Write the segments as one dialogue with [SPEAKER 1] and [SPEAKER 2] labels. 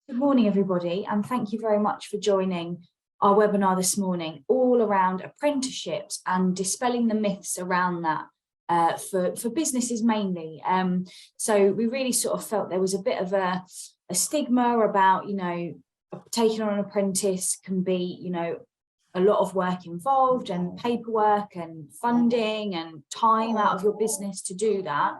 [SPEAKER 1] Good morning, everybody, and thank you very much for joining our webinar this morning, all around apprenticeships and dispelling the myths around that for businesses mainly. So we really sort of felt there was a bit of a stigma about, taking on an apprentice can be, a lot of work involved and paperwork and funding and time out of your business to do that.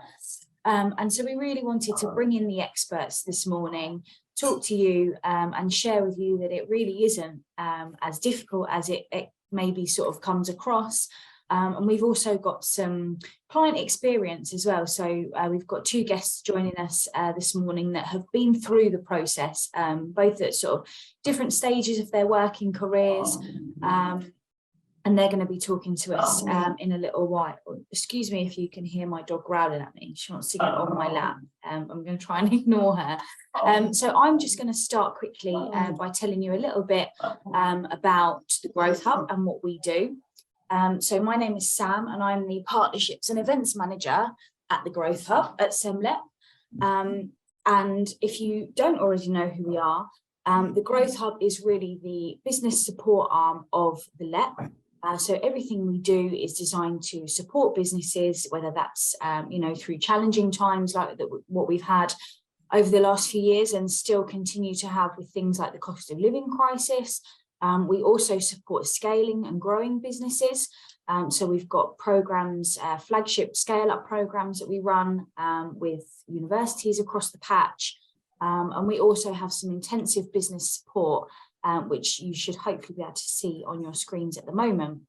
[SPEAKER 1] And so we really wanted to bring in the experts this morning, talk to you and share with you that it really isn't as difficult as it maybe sort of comes across. And we've also got some client experience as well. So we've got two guests joining us this morning that have been through the process, both at sort of different stages of their working careers. And they're going to be talking to us in a little while. Excuse me if you can hear my dog growling at me. She wants to get on my lap. I'm going to try and ignore her. So I'm just going to start quickly by telling you a little bit about the Growth Hub and what we do. So my name is Sam and I'm the Partnerships and Events Manager at the Growth Hub at Semlet. And if you don't already know who we are, the Growth Hub is really the business support arm of the LEP. So everything we do is designed to support businesses, whether that's, through challenging times like what we've had over the last few years and still continue to have with things like the cost of living crisis. We also support scaling and growing businesses. So we've got programs, flagship scale-up programs that we run with universities across the patch. And we also have some intensive business support, which you should hopefully be able to see on your screens at the moment.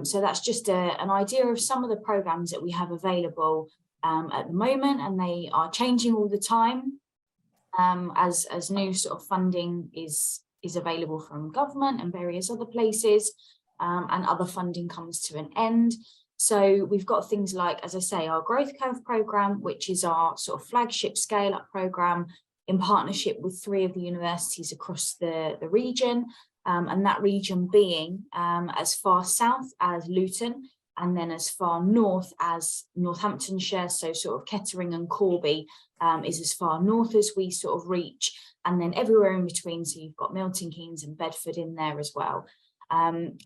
[SPEAKER 1] So that's just an idea of some of the programs that we have available at the moment, and they are changing all the time as new sort of funding is available from government and various other places, and other funding comes to an end. So we've got things like, as I say, our Growth Curve program, which is our sort of flagship scale-up program in partnership with 3 of the universities across the region, and that region being as far south as Luton and then as far north as Northamptonshire, so sort of Kettering and Corby is as far north as we sort of reach, and then everywhere in between, so you've got Milton Keynes and Bedford in there as well. And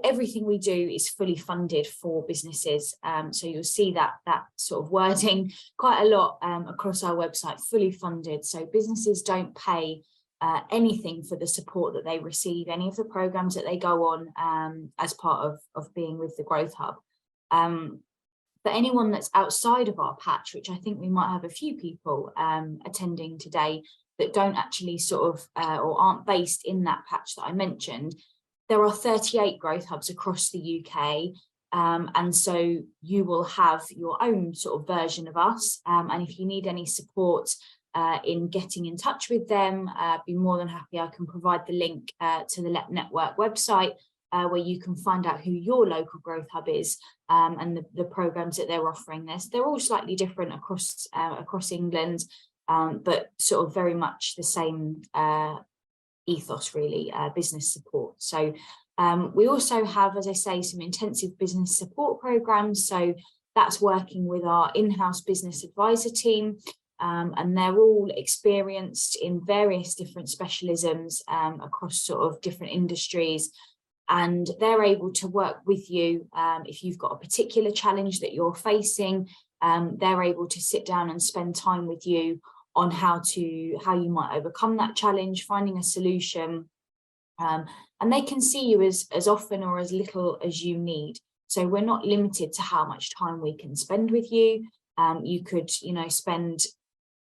[SPEAKER 1] everything we do is fully funded for businesses. So you'll see that sort of wording quite a lot across our website, fully funded. So businesses don't pay anything for the support that they receive, any of the programs that they go on as part of being with the Growth Hub. For anyone that's outside of our patch, which I think we might have a few people attending today that don't actually sort of or aren't based in that patch that I mentioned, there are 38 Growth Hubs across the UK, and so you will have your own sort of version of us, and if you need any support in getting in touch with them, be more than happy. I can provide the link to the LEP Network website where you can find out who your local Growth Hub is and the programs that they're offering. They're all slightly different across England, but sort of very much the same ethos, really, business support. So we also have, as I say, some intensive business support programs. So that's working with our in-house business advisor team, and they're all experienced in various different specialisms across sort of different industries, and they're able to work with you if you've got a particular challenge that you're facing. They're able to sit down and spend time with you on how you might overcome that challenge, finding a solution, and they can see you as often or as little as you need. So we're not limited to how much time we can spend with you. You could, spend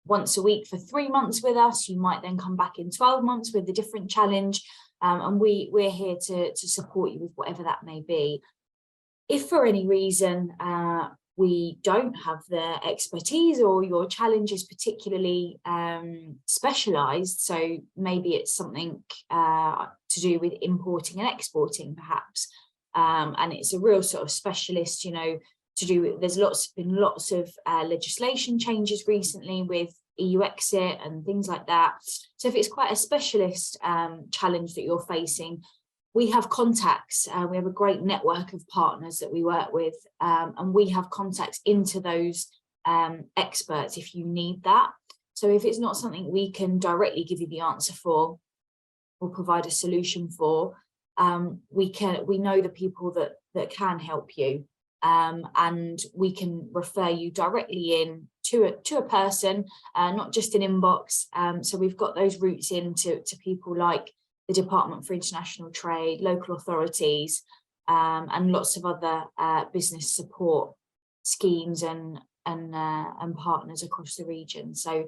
[SPEAKER 1] once a week for 3 months with us. You might then come back in 12 months with a different challenge, and we're here to support you with whatever that may be. If for any reason we don't have the expertise, or your challenge is particularly specialised, so maybe it's something to do with importing and exporting perhaps, and it's a real sort of specialist, to do with, there's been lots of legislation changes recently with EU exit and things like that. So if it's quite a specialist challenge that you're facing, we have contacts. We have a great network of partners that we work with, and we have contacts into those experts if you need that. So if it's not something we can directly give you the answer for or provide a solution for, we know the people that can help you, and we can refer you directly in to a person, not just an inbox. So we've got those routes into people like the Department for International Trade, local authorities, and lots of other business support schemes and partners across the region. So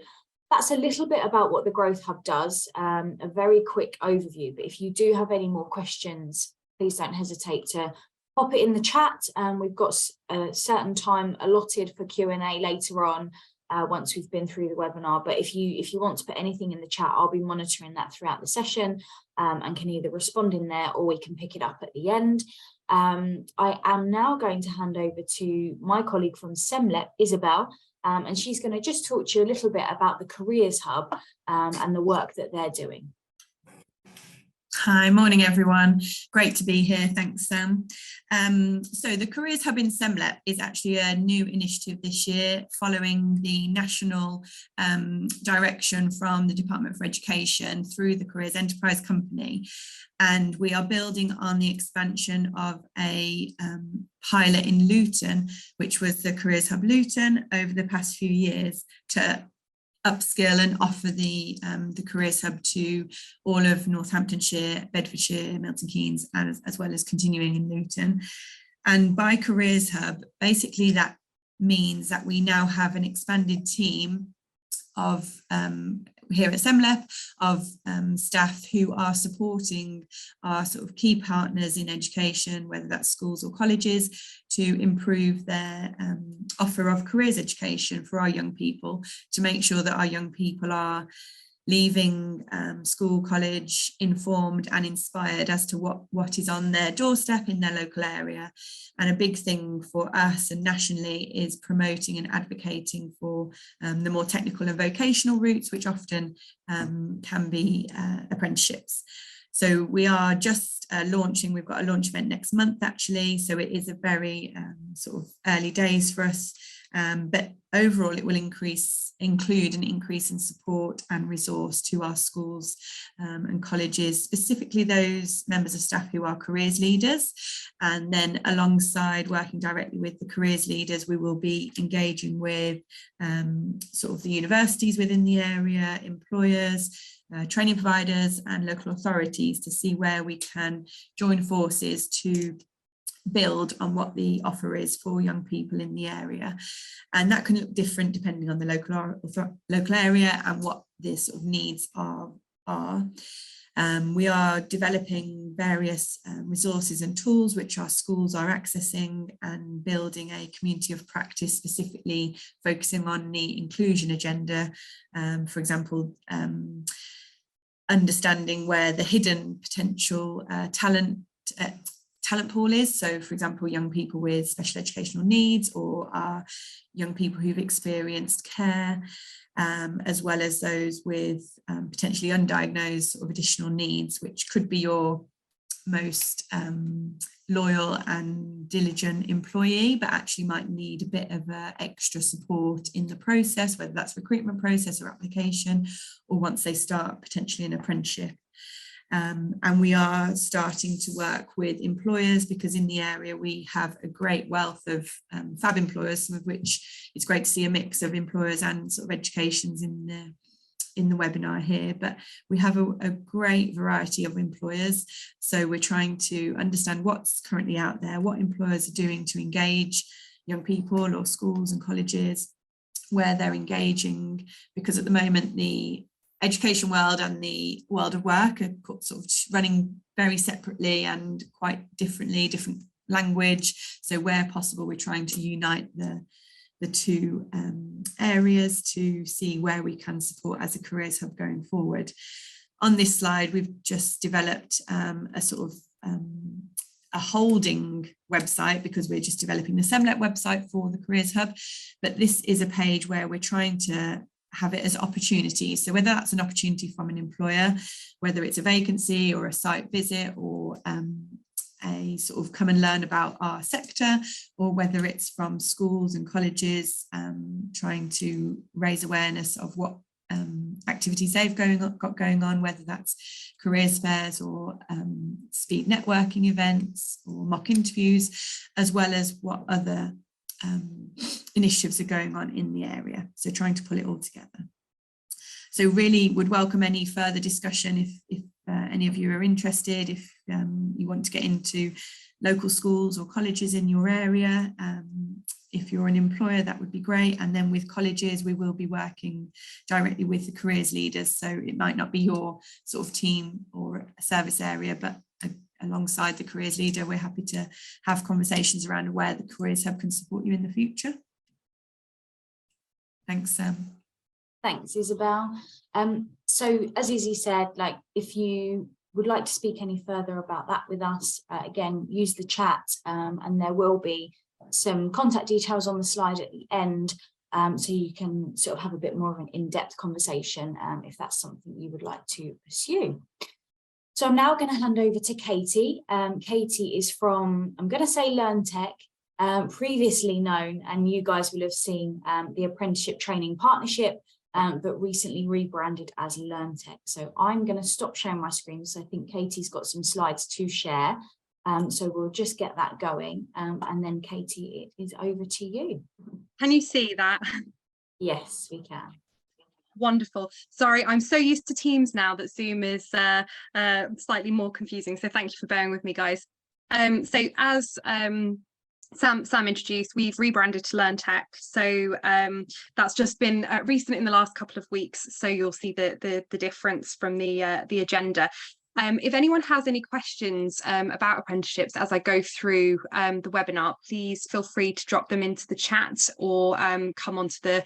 [SPEAKER 1] that's a little bit about what the Growth Hub does, a very quick overview. But if you do have any more questions, please don't hesitate to pop it in the chat. We've got a certain time allotted for Q&A later on, once we've been through the webinar. But if you want to put anything in the chat, I'll be monitoring that throughout the session, and can either respond in there or we can pick it up at the end. I am now going to hand over to my colleague from SEMLEP, Isabel, and she's going to just talk to you a little bit about the Careers Hub and the work that they're doing.
[SPEAKER 2] Hi, morning everyone. Great to be here. Thanks, Sam. So the Careers Hub in SEMLEP is actually a new initiative this year, following the national direction from the Department for Education through the Careers Enterprise Company. And we are building on the expansion of a pilot in Luton, which was the Careers Hub Luton, over the past few years, to upskill and offer the Careers Hub to all of Northamptonshire, Bedfordshire, Milton Keynes, as well as continuing in Luton. And by Careers Hub, basically that means that we now have an expanded team of here at SEMLEP of staff who are supporting our sort of key partners in education, whether that's schools or colleges, to improve their offer of careers education for our young people, to make sure that our young people are leaving school, college, informed and inspired as to what is on their doorstep in their local area. And a big thing for us and nationally is promoting and advocating for the more technical and vocational routes, which often can be apprenticeships. So we are just launching, we've got a launch event next month actually, so it is a very sort of early days for us, but overall it will include an increase in support and resource to our schools and colleges, specifically those members of staff who are careers leaders. And then alongside working directly with the careers leaders, we will be engaging with sort of the universities within the area, employers, training providers and local authorities, to see where we can join forces to build on what the offer is for young people in the area. And that can look different depending on the local area and what the sort of needs are. We are developing various resources and tools which our schools are accessing, and building a community of practice specifically focusing on the inclusion agenda. For example, understanding where the hidden potential talent pool is. So for example, young people with special educational needs, or young people who've experienced care, as well as those with potentially undiagnosed sort of additional needs, which could be your most loyal and diligent employee, but actually might need a bit of extra support in the process, whether that's recruitment process or application, or once they start potentially an apprenticeship. And we are starting to work with employers, because in the area we have a great wealth of fab employers, some of which it's great to see a mix of employers and sort of educations in the webinar here, but we have a great variety of employers. So we're trying to understand what's currently out there, what employers are doing to engage young people, or schools and colleges, where they're engaging, because at the moment the education world and the world of work are sort of running very separately and quite differently, different language. So where possible, we're trying to unite the two areas to see where we can support as a careers hub going forward. On this slide, we've just developed a sort of a holding website, because we're just developing the SEMLEP website for the careers hub. But this is a page where we're trying to have it as opportunities. So whether that's an opportunity from an employer, whether it's a vacancy or a site visit, or a sort of come and learn about our sector, or whether it's from schools and colleges trying to raise awareness of what activities they've got going on, whether that's careers fairs or speed networking events or mock interviews, as well as what other initiatives are going on in the area. So trying to pull it all together. So really would welcome any further discussion if any of you are interested, if you want to get into local schools or colleges in your area. If you're an employer, that would be great. And then with colleges, we will be working directly with the careers leaders. So it might not be your sort of team or a service area, but alongside the careers leader, we're happy to have conversations around where the Careers Hub can support you in the future. Thanks, Sam.
[SPEAKER 1] Thanks, Isabel. So as Izzy said, like if you would like to speak any further about that with us, again, use the chat, and there will be some contact details on the slide at the end, so you can sort of have a bit more of an in-depth conversation if that's something you would like to pursue. So I'm now going to hand over to Katie. Katie is from, I'm going to say LearnTech, previously known, and you guys will have seen the Apprenticeship Training Partnership, but recently rebranded as LearnTech. So I'm going to stop sharing my screen. So I think Katie's got some slides to share. So we'll just get that going. And then Katie, it is over to you.
[SPEAKER 3] Can you see that?
[SPEAKER 1] Yes, we can.
[SPEAKER 3] Wonderful. Sorry, I'm so used to Teams now that Zoom is slightly more confusing. So thank you for bearing with me, guys. So as Sam introduced, we've rebranded to LearnTech. So that's just been recent in the last couple of weeks. So you'll see the difference from the agenda. If anyone has any questions about apprenticeships as I go through the webinar, please feel free to drop them into the chat or come onto the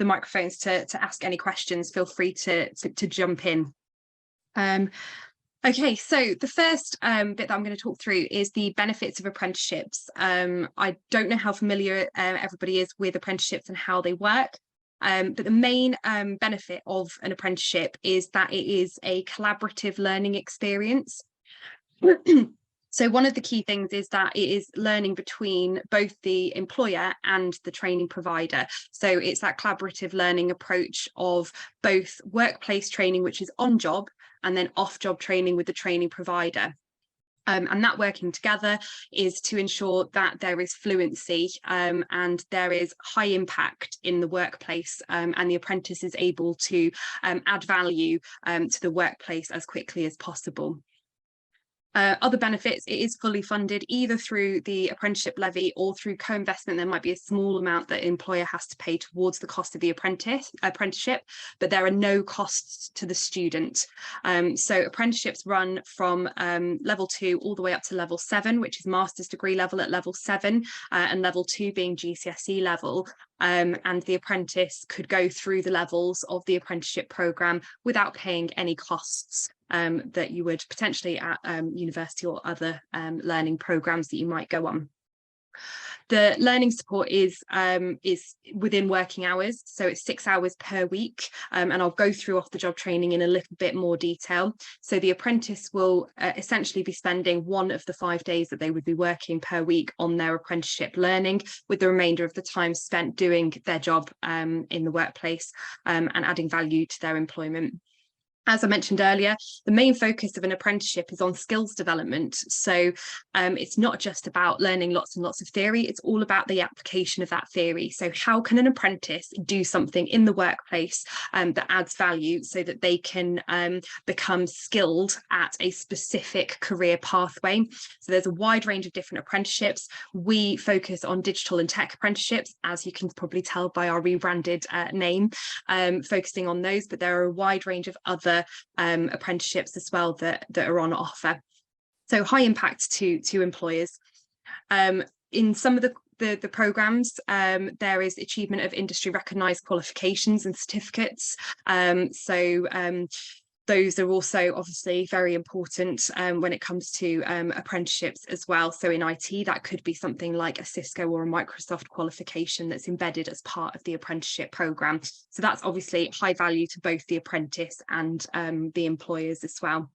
[SPEAKER 3] microphones to ask any questions. Feel free to jump in. Okay, so the first bit that I'm going to talk through is the benefits of apprenticeships. I don't know how familiar everybody is with apprenticeships and how they work. But the main benefit of an apprenticeship is that it is a collaborative learning experience. So one of the key things is that it is learning between both the employer and the training provider. So it's that collaborative learning approach of both workplace training, which is on job, and then off-job training with the training provider. And that working together is to ensure that there is fluency and there is high impact in the workplace, and the apprentice is able to add value to the workplace as quickly as possible. Other benefits, it is fully funded either through the apprenticeship levy or through co-investment. There might be a small amount that employer has to pay towards the cost of the apprenticeship, but there are no costs to the student. So apprenticeships run from level 2 all the way up to level 7, which is master's degree level at level 7, and level 2 being GCSE level. And the apprentice could go through the levels of the apprenticeship programme without paying any costs that you would potentially at university or other learning programmes that you might go on. The learning support is within working hours, so it's 6 hours per week, and I'll go through off the job training in a little bit more detail. So the apprentice will essentially be spending one of the 5 days that they would be working per week on their apprenticeship learning, with the remainder of the time spent doing their job in the workplace and adding value to their employment. As I mentioned earlier, the main focus of an apprenticeship is on skills development. So it's not just about learning lots and lots of theory, it's all about the application of that theory. So how can an apprentice do something in the workplace that adds value so that they can become skilled at a specific career pathway? So there's a wide range of different apprenticeships. We focus on digital and tech apprenticeships, as you can probably tell by our rebranded name, focusing on those, but there are a wide range of other apprenticeships as well that are on offer. So high impact to employers. In some of the programmes, there is achievement of industry recognised qualifications and certificates. Those are also obviously very important when it comes to apprenticeships as well. So in IT, that could be something like a Cisco or a Microsoft qualification that's embedded as part of the apprenticeship programme. So that's obviously high value to both the apprentice and the employers as well.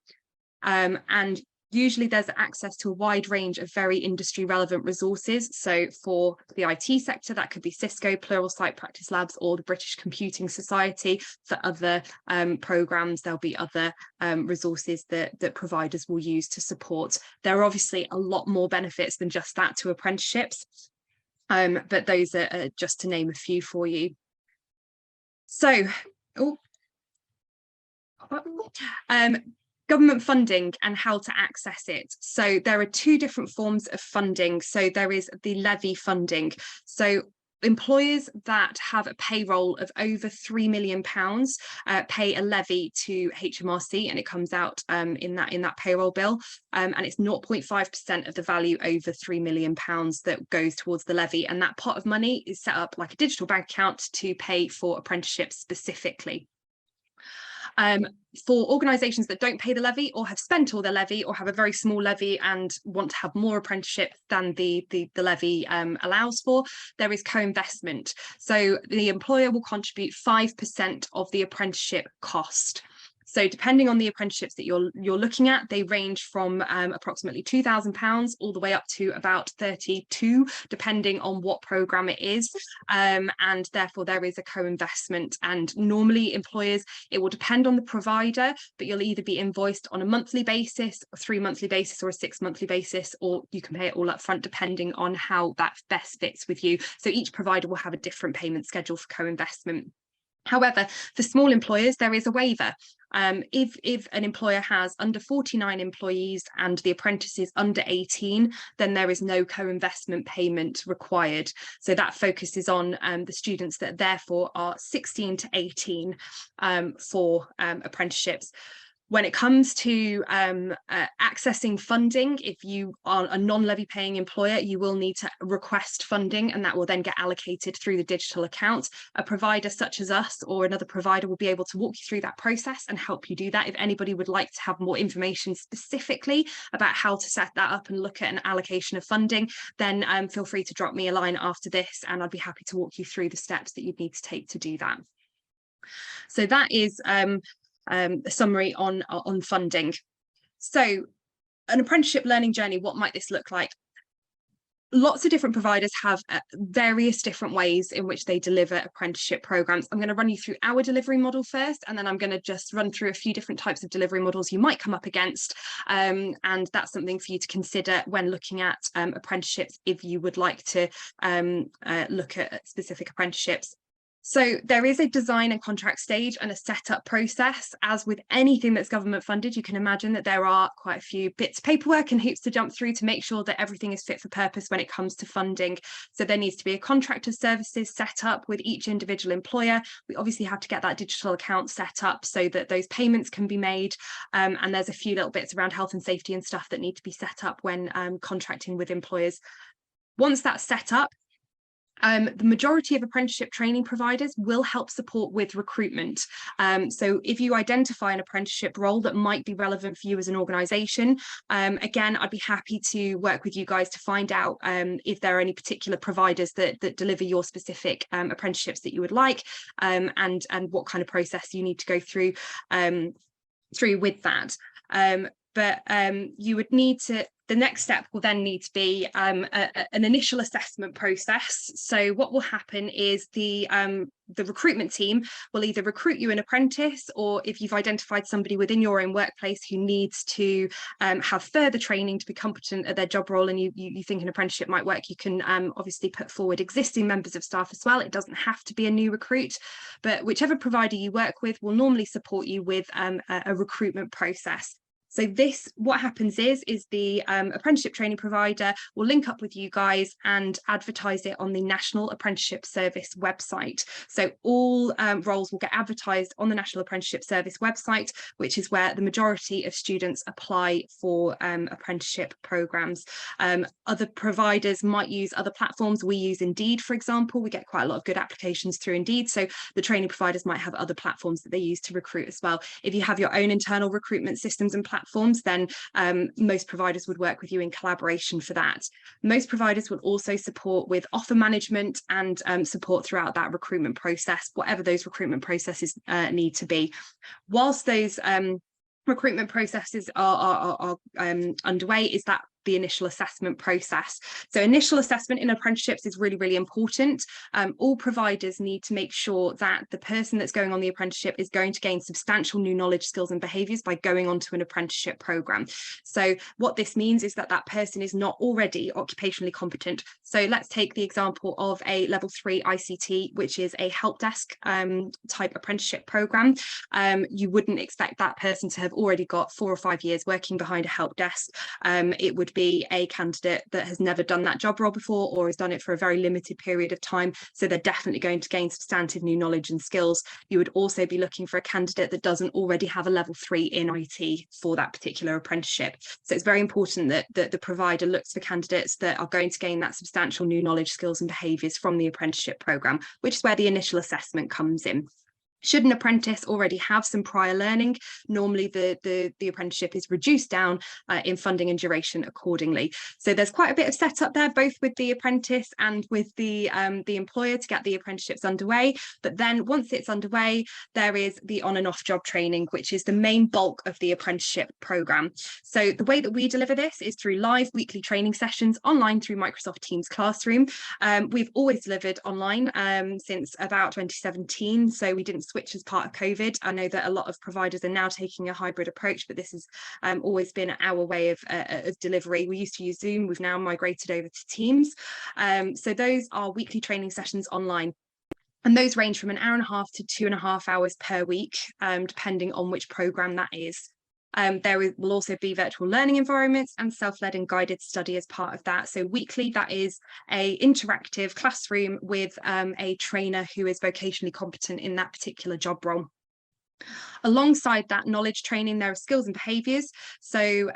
[SPEAKER 3] And Usually there's access to a wide range of very industry relevant resources. So for the IT sector, that could be Cisco, Pluralsight Practice Labs, or the British Computing Society. For other programmes, there'll be other resources that providers will use to support. There are obviously a lot more benefits than just that to apprenticeships, but those are just to name a few for you. So, government funding and how to access it. So there are two different forms of funding. So there is the levy funding. So employers that have a payroll of over £3 million pay a levy to HMRC, and it comes out in that payroll bill, and it's 0.5% of the value over £3 million that goes towards the levy, and that pot of money is set up like a digital bank account to pay for apprenticeships specifically. For organisations that don't pay the levy or have spent all their levy or have a very small levy and want to have more apprenticeship than the levy allows for, there is co-investment. So the employer will contribute 5% of the apprenticeship cost. So depending on the apprenticeships that you're looking at, they range from approximately £2,000 all the way up to about 32, depending on what programme it is. And therefore there is a co-investment, and normally employers, it will depend on the provider, but you'll either be invoiced on a monthly basis, a 3-monthly basis, or a 6-monthly basis, or you can pay it all up front depending on how that best fits with you. So each provider will have a different payment schedule for co-investment. However, for small employers, there is a waiver. If an employer has under 49 employees and the apprentice is under 18, then there is no co-investment payment required. So that focuses on the students that therefore are 16 to 18 for apprenticeships. When it comes to accessing funding, if you are a non-levy paying employer, you will need to request funding, and that will then get allocated through the digital account. A provider such as us or another provider will be able to walk you through that process and help you do that. If anybody would like to have more information specifically about how to set that up and look at an allocation of funding, then feel free to drop me a line after this, and I'd be happy to walk you through the steps that you'd need to take to do that. So that is a summary on funding. So an apprenticeship learning journey, what might this look like? Lots of different providers have various different ways in which they deliver apprenticeship programs. I'm going to run you through our delivery model first, and then I'm going to just run through a few different types of delivery models you might come up against, and that's something for you to consider when looking at apprenticeships if you would like to look at specific apprenticeships. So there is a design and contract stage and a setup process. As with anything that's government funded, you can imagine that there are quite a few bits of paperwork and hoops to jump through to make sure that everything is fit for purpose when it comes to funding. So there needs to be a contract of services set up with each individual employer. We obviously have to get that digital account set up so that those payments can be made. And there's a few little bits around health and safety and stuff that need to be set up when contracting with employers. Once that's set up, the majority of apprenticeship training providers will help support with recruitment. So if you identify an apprenticeship role that might be relevant for you as an organisation, again, I'd be happy to work with you guys to find out if there are any particular providers that deliver your specific apprenticeships that you would like, and what kind of process you need to go through with that. But you would need to, the next step will then need to be an initial assessment process. So what will happen is the recruitment team will either recruit you an apprentice, or if you've identified somebody within your own workplace who needs to have further training to be competent at their job role, and you think an apprenticeship might work, you can obviously put forward existing members of staff as well. It doesn't have to be a new recruit, but whichever provider you work with will normally support you with a recruitment process. So what happens is the apprenticeship training provider will link up with you guys and advertise it on the National Apprenticeship Service website. So all roles will get advertised on the National Apprenticeship Service website, which is where the majority of students apply for apprenticeship programs. Other providers might use other platforms. We use Indeed, for example. We get quite a lot of good applications through Indeed. So the training providers might have other platforms that they use to recruit as well. If you have your own internal recruitment systems and platforms, then most providers would work with you in collaboration for that. Most providers will also support with offer management and support throughout that recruitment process, whatever those recruitment processes need to be. Whilst those recruitment processes are underway is that the initial assessment process. So initial assessment in apprenticeships is really, really important. All providers need to make sure that the person that's going on the apprenticeship is going to gain substantial new knowledge, skills and behaviours by going on to an apprenticeship programme. So what this means is that that person is not already occupationally competent. So let's take the example of a level 3 ICT, which is a help desk type apprenticeship programme. You wouldn't expect that person to have already got 4 or 5 years working behind a help desk. It would be a candidate that has never done that job role before or has done it for a very limited period of time. So they're definitely going to gain substantive new knowledge and skills. You would also be looking for a candidate that doesn't already have a level 3 in IT for that particular apprenticeship. So it's very important that the provider looks for candidates that are going to gain that substantial new knowledge, skills and behaviours from the apprenticeship programme, which is where the initial assessment comes in. Should an apprentice already have some prior learning, normally the apprenticeship is reduced down in funding and duration accordingly. So there's quite a bit of setup there, both with the apprentice and with the employer to get the apprenticeships underway. But then once it's underway, there is the on and off job training, which is the main bulk of the apprenticeship programme. So the way that we deliver this is through live weekly training sessions online through Microsoft Teams Classroom. We've always delivered online since about 2017, so we didn't switch as part of COVID. I know that a lot of providers are now taking a hybrid approach, but this has always been our way of delivery. We used to use Zoom, we've now migrated over to Teams. So those are weekly training sessions online. And those range from 1.5 hours to 2.5 hours per week, depending on which programme that is. There will also be virtual learning environments and self-led and guided study as part of that. So weekly, that is an interactive classroom with a trainer who is vocationally competent in that particular job role. Alongside that knowledge training, there are skills and behaviours. So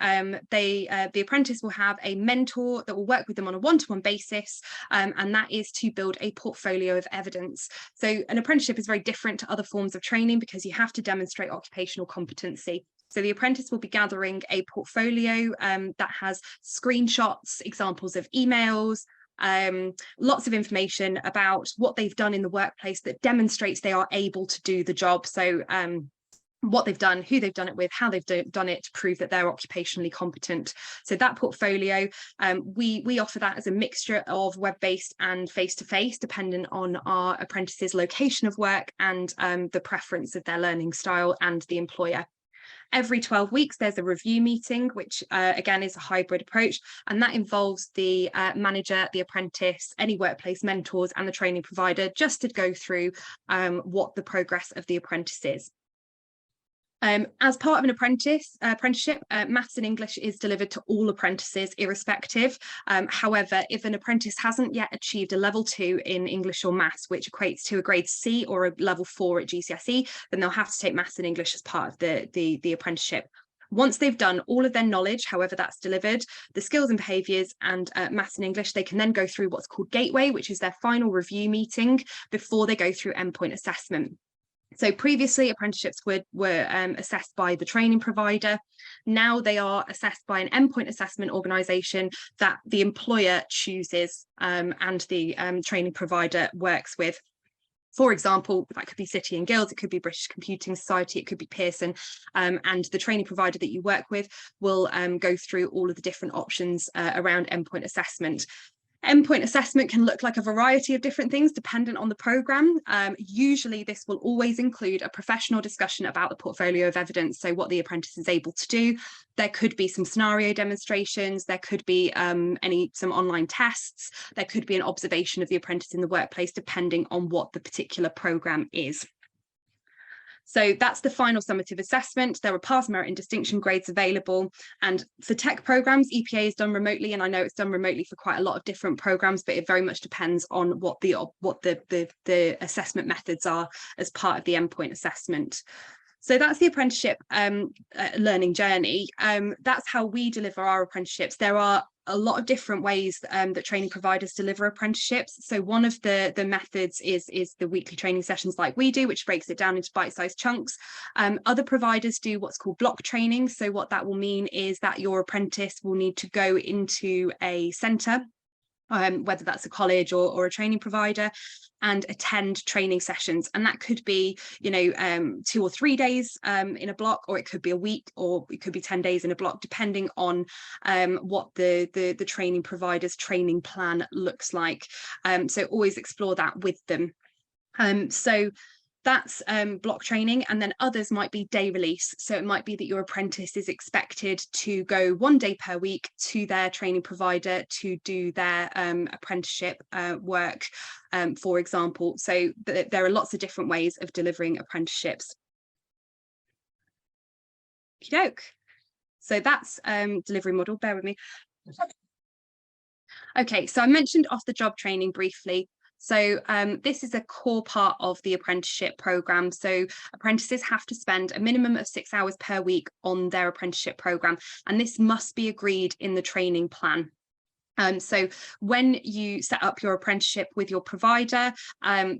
[SPEAKER 3] the apprentice will have a mentor that will work with them on a one-to-one basis, and that is to build a portfolio of evidence. So an apprenticeship is very different to other forms of training because you have to demonstrate occupational competency. So the apprentice will be gathering a portfolio that has screenshots, examples of emails, lots of information about what they've done in the workplace that demonstrates they are able to do the job. So what they've done, who they've done it with, how they've done it to prove that they're occupationally competent. So that portfolio, we offer that as a mixture of web-based and face-to-face, depending on our apprentice's location of work and the preference of their learning style and the employer. Every 12 weeks, there's a review meeting, which again is a hybrid approach, and that involves the manager, the apprentice, any workplace mentors and the training provider, just to go through what the progress of the apprentice is. As part of an apprenticeship, maths and English is delivered to all apprentices irrespective. However, if an apprentice hasn't yet achieved a level 2 in English or maths, which equates to a grade C or a level 4 at GCSE, then they'll have to take maths and English as part of the apprenticeship. Once they've done all of their knowledge, however that's delivered, the skills and behaviours and maths and English, they can then go through what's called Gateway, which is their final review meeting before they go through endpoint assessment. So previously apprenticeships were assessed by the training provider. Now they are assessed by an endpoint assessment organisation that the employer chooses and the training provider works with. For example, that could be City and Guilds, it could be British Computing Society, it could be Pearson, and the training provider that you work with will go through all of the different options around endpoint assessment. Endpoint assessment can look like a variety of different things dependent on the programme. Usually this will always include a professional discussion about the portfolio of evidence, so what the apprentice is able to do. There could be some scenario demonstrations, there could be some online tests, there could be an observation of the apprentice in the workplace depending on what the particular programme is. So that's the final summative assessment. There are pass, merit and distinction grades available. And for tech programmes, EPA is done remotely, and I know it's done remotely for quite a lot of different programmes, but it very much depends on what the assessment methods are as part of the endpoint assessment. So that's the apprenticeship learning journey. That's how we deliver our apprenticeships. There are a lot of different ways that training providers deliver apprenticeships. So one of the methods is the weekly training sessions like we do, which breaks it down into bite-sized chunks. Other providers do what's called block training. So what that will mean is that your apprentice will need to go into a centre whether that's a college or a training provider, and attend training sessions. And that could be, 2 or 3 days in a block, or it could be a week, or it could be 10 days in a block, depending on what the training provider's training plan looks like. So always explore that with them. So that's block training, and then others might be day release. So it might be that your apprentice is expected to go 1 day per week to their training provider to do their apprenticeship work, for example. So there are lots of different ways of delivering apprenticeships. Okey-doke. So that's delivery model. Bear with me. Okay, so I mentioned off-the-job training briefly. So this is a core part of the apprenticeship programme. So apprentices have to spend a minimum of 6 hours per week on their apprenticeship programme, and this must be agreed in the training plan. So when you set up your apprenticeship with your provider,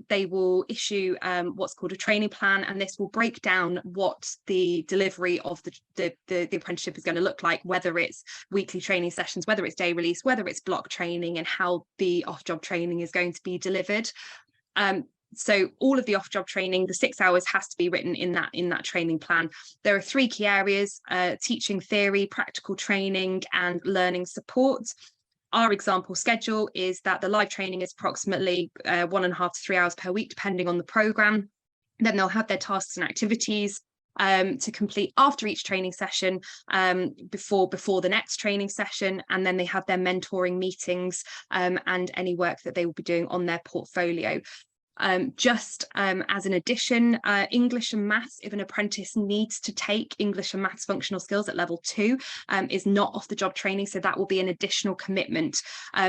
[SPEAKER 3] they will issue what's called a training plan, and this will break down what the delivery of the apprenticeship is going to look like, whether it's weekly training sessions, whether it's day release, whether it's block training, and how the off-job training is going to be delivered. So all of the off-job training, the 6 hours, has to be written in that training plan. There are 3 key areas: teaching theory, practical training, and learning support. Our example schedule is that the live training is approximately 1.5 to 3 hours per week, depending on the programme. Then they'll have their tasks and activities to complete after each training session, before the next training session, and then they have their mentoring meetings and any work that they will be doing on their portfolio. Just as an addition, English and maths, if an apprentice needs to take English and maths functional skills at level 2, is not off the job training, so that will be an additional commitment.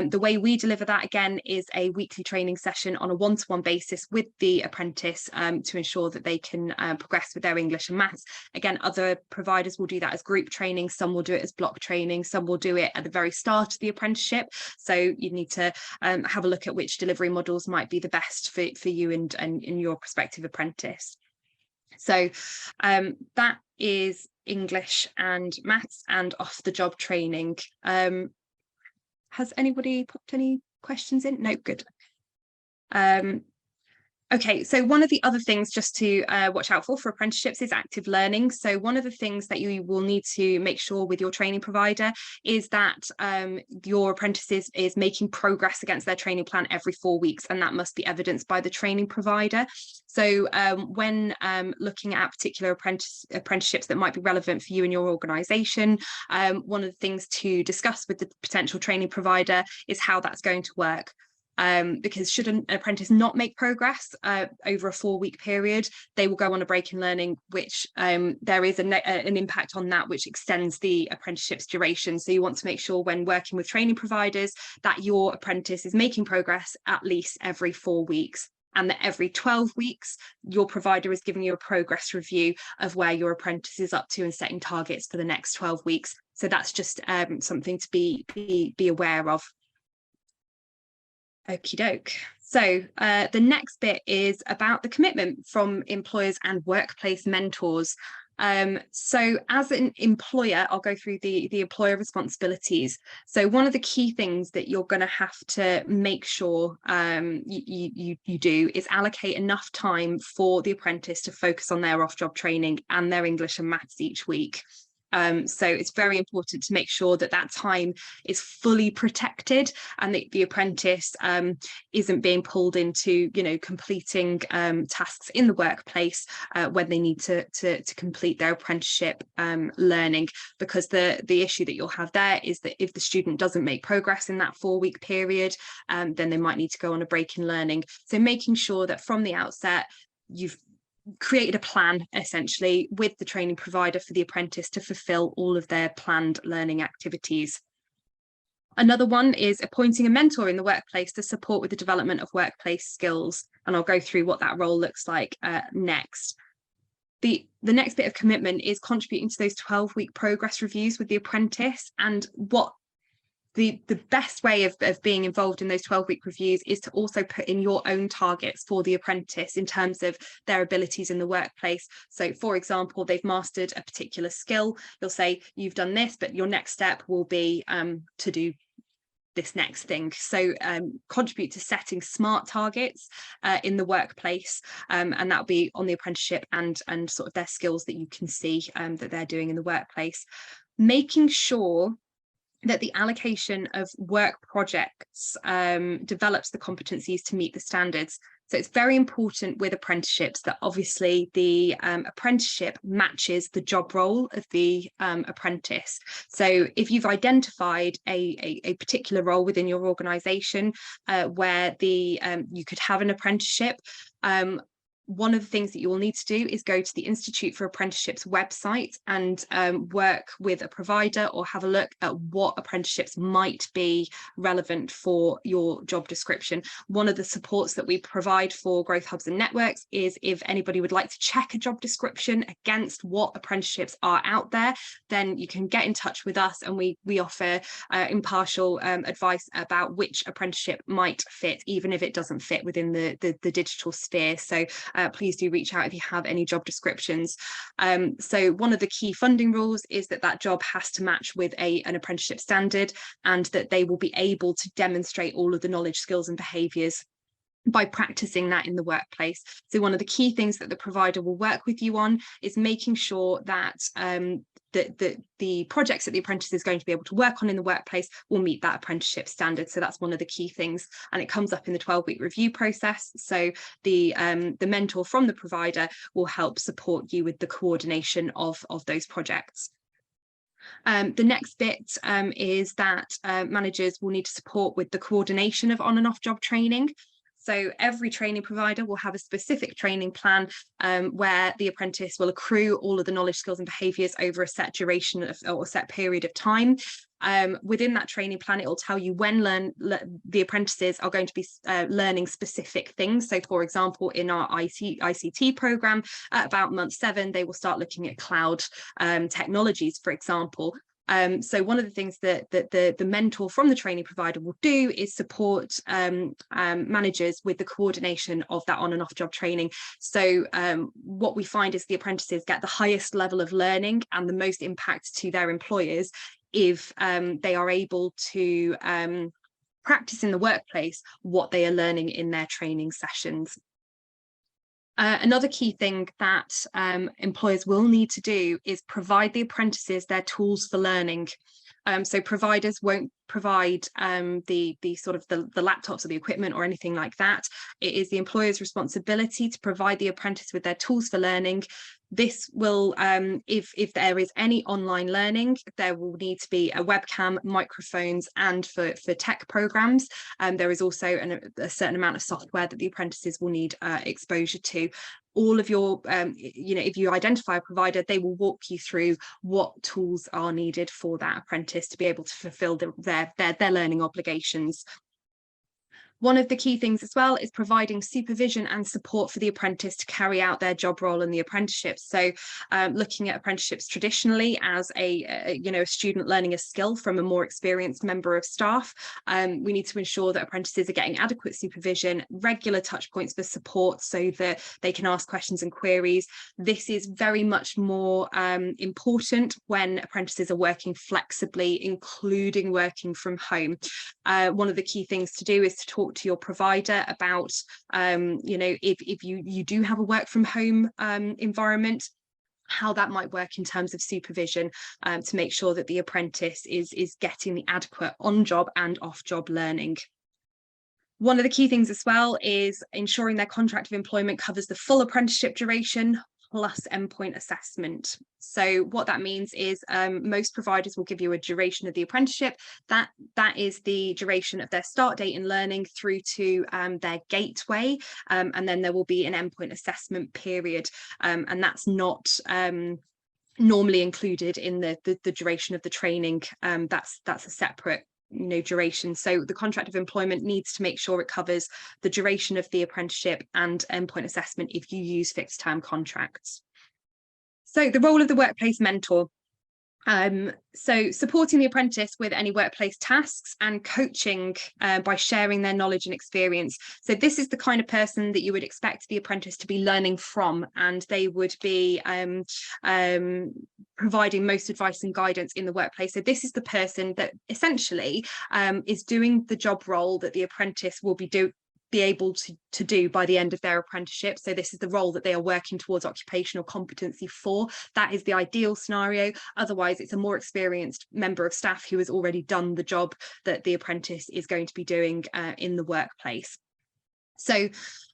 [SPEAKER 3] The way we deliver that, again, is a weekly training session on a one-to-one basis with the apprentice to ensure that they can progress with their English and maths. Again, other providers will do that as group training, some will do it as block training, some will do it at the very start of the apprenticeship. So you need to have a look at which delivery models might be the best for you and your prospective apprentice. So that is English and maths and off-the-job training. Has anybody popped any questions in? No, good. Okay, so one of the other things just to watch out for apprenticeships is active learning. So one of the things that you will need to make sure with your training provider is that your apprentice is making progress against their training plan every 4 weeks, and that must be evidenced by the training provider. So when looking at particular apprenticeships that might be relevant for you and your organisation, one of the things to discuss with the potential training provider is how that's going to work. Because should an apprentice not make progress over a 4-week period, they will go on a break in learning, which there is an impact on that, which extends the apprenticeship's duration. So you want to make sure when working with training providers that your apprentice is making progress at least every 4 weeks, and that every 12 weeks your provider is giving you a progress review of where your apprentice is up to and setting targets for the next 12 weeks. So that's just something to be aware of. Okie doke. So the next bit is about the commitment from employers and workplace mentors. So as an employer, I'll go through the employer responsibilities. So one of the key things that you're going to have to make sure you do is allocate enough time for the apprentice to focus on their off-job training and their English and maths each week. So it's very important to make sure that that time is fully protected, and that the apprentice isn't being pulled into, completing tasks in the workplace when they need to complete their apprenticeship learning. Because the issue that you'll have there is that if the student doesn't make progress in that 4-week period, then they might need to go on a break in learning. So making sure that from the outset you've created a plan essentially with the training provider for the apprentice to fulfill all of their planned learning activities. Another one is appointing a mentor in the workplace to support with the development of workplace skills, and I'll go through what that role looks like next. The next bit of commitment is contributing to those 12-week progress reviews with the apprentice, and what the best way of being involved in those 12-week reviews is to also put in your own targets for the apprentice in terms of their abilities in the workplace. So for example, they've mastered a particular skill, you'll say you've done this, but your next step will be to do this next thing. So contribute to setting smart targets in the workplace, and that'll be on the apprenticeship and sort of their skills that you can see that they're doing in the workplace. Making sure that the allocation of work projects develops the competencies to meet the standards. So it's very important with apprenticeships that obviously the apprenticeship matches the job role of the apprentice. So if you've identified a particular role within your organisation where you could have an apprenticeship, one of the things that you will need to do is go to the Institute for Apprenticeships website and work with a provider or have a look at what apprenticeships might be relevant for your job description. One of the supports that we provide for growth hubs and networks is if anybody would like to check a job description against what apprenticeships are out there, then you can get in touch with us, and we offer impartial advice about which apprenticeship might fit, even if it doesn't fit within the digital sphere. So please do reach out if you have any job descriptions. So one of the key funding rules is that job has to match with an apprenticeship standard, and that they will be able to demonstrate all of the knowledge, skills and behaviours by practicing that in the workplace. So one of the key things that the provider will work with you on is making sure that the projects that the apprentice is going to be able to work on in the workplace will meet that apprenticeship standard. So that's one of the key things, and it comes up in the 12-week review process. So the mentor from the provider will help support you with the coordination of those projects. The next bit is that managers will need to support with the coordination of on and off job training. So every training provider will have a specific training plan where the apprentice will accrue all of the knowledge, skills and behaviours over a set duration or a set period of time. Within that training plan, it will tell you when the apprentices are going to be learning specific things. So for example, in our ICT programme, at about month 7, they will start looking at cloud technologies, for example. So one of the things that the mentor from the training provider will do is support managers with the coordination of that on and off job training. So what we find is the apprentices get the highest level of learning and the most impact to their employers if they are able to practice in the workplace what they are learning in their training sessions. Another key thing that employers will need to do is provide the apprentices their tools for learning. So providers won't provide the sort of the laptops or the equipment or anything like that. It is the employer's responsibility to provide the apprentice with their tools for learning. This will, if there is any online learning, there will need to be a webcam, microphones, and for tech programs. There is also a certain amount of software that the apprentices will need exposure to. All of your, if you identify a provider, they will walk you through what tools are needed for that apprentice to be able to fulfil their learning obligations. One of the key things as well is providing supervision and support for the apprentice to carry out their job role in the apprenticeship. So looking at apprenticeships traditionally as a student learning a skill from a more experienced member of staff, we need to ensure that apprentices are getting adequate supervision, regular touch points for support so that they can ask questions and queries. This is very much more important when apprentices are working flexibly, including working from home. One of the key things to do is to talk to your provider about if you do have a work from home environment, how that might work in terms of supervision to make sure that the apprentice is getting the adequate on-job and off-job learning. One of the key things as well is ensuring their contract of employment covers the full apprenticeship duration plus endpoint assessment. So what that means is most providers will give you a duration of the apprenticeship. That is the duration of their start date in learning through to their gateway, and then there will be an endpoint assessment period, and that's not normally included in the duration of the training. That's a separate duration. So the contract of employment needs to make sure it covers the duration of the apprenticeship and endpoint assessment if you use fixed term contracts. So the role of the workplace mentor. So supporting the apprentice with any workplace tasks and coaching by sharing their knowledge and experience. So this is the kind of person that you would expect the apprentice to be learning from, and they would be providing most advice and guidance in the workplace. So this is the person that essentially is doing the job role that the apprentice will be able to do by the end of their apprenticeship. So this is the role that they are working towards occupational competency for. That is the ideal scenario. Otherwise, it's a more experienced member of staff who has already done the job that the apprentice is going to be doing in the workplace. So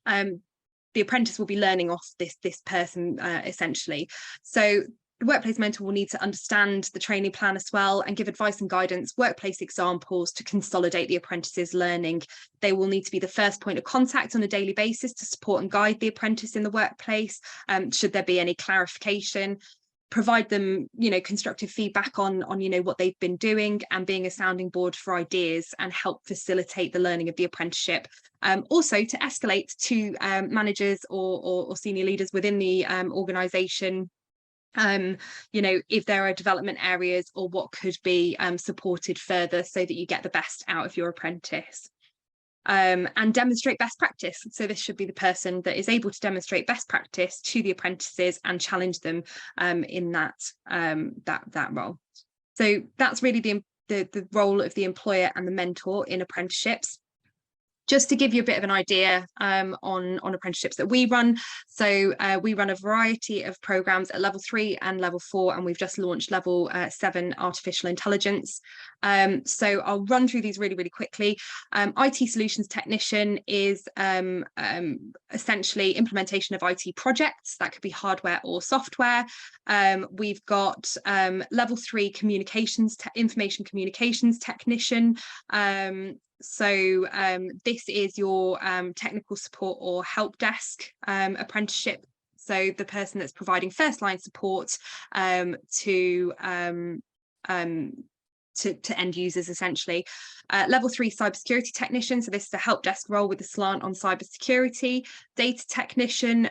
[SPEAKER 3] the apprentice will be learning off this person essentially. So the workplace mentor will need to understand the training plan as well and give advice and guidance, workplace examples to consolidate the apprentice's learning. They will need to be the first point of contact on a daily basis to support and guide the apprentice in the workplace. Should there be any clarification, provide them, constructive feedback on what they've been doing, and being a sounding board for ideas, and help facilitate the learning of the apprenticeship. Also to escalate to managers or senior leaders within the organisation, if there are development areas or what could be supported further so that you get the best out of your apprentice. And demonstrate best practice. So this should be the person that is able to demonstrate best practice to the apprentices and challenge them in that role. So that's really the role of the employer and the mentor in apprenticeships. Just to give you a bit of an idea on apprenticeships that we run. So we run a variety of programs at level 3 and level 4, and we've just launched level 7 artificial intelligence. So I'll run through these really, really quickly. IT solutions technician is essentially implementation of IT projects. That could be hardware or software. We've got level 3 communications, information communications technician. So this is your technical support or help desk apprenticeship. So the person that's providing first line support to end users essentially. Level 3 cybersecurity technician. So this is a help desk role with a slant on cybersecurity. Data technician,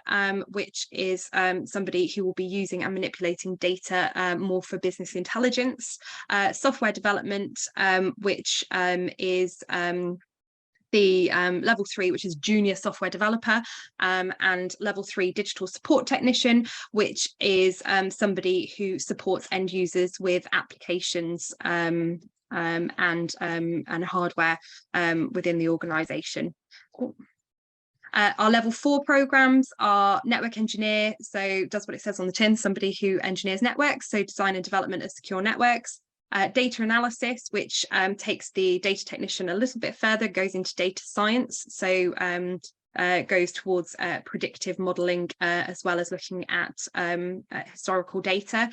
[SPEAKER 3] which is somebody who will be using and manipulating data more for business intelligence. Software development, which is the level 3, which is junior software developer, and level 3 digital support technician, which is somebody who supports end users with applications and hardware within the organisation. Our level 4 programs are network engineer, so does what it says on the tin, somebody who engineers networks, so design and development of secure networks. Data analysis, which takes the data technician a little bit further, goes into data science, so goes towards predictive modelling as well as looking at historical data.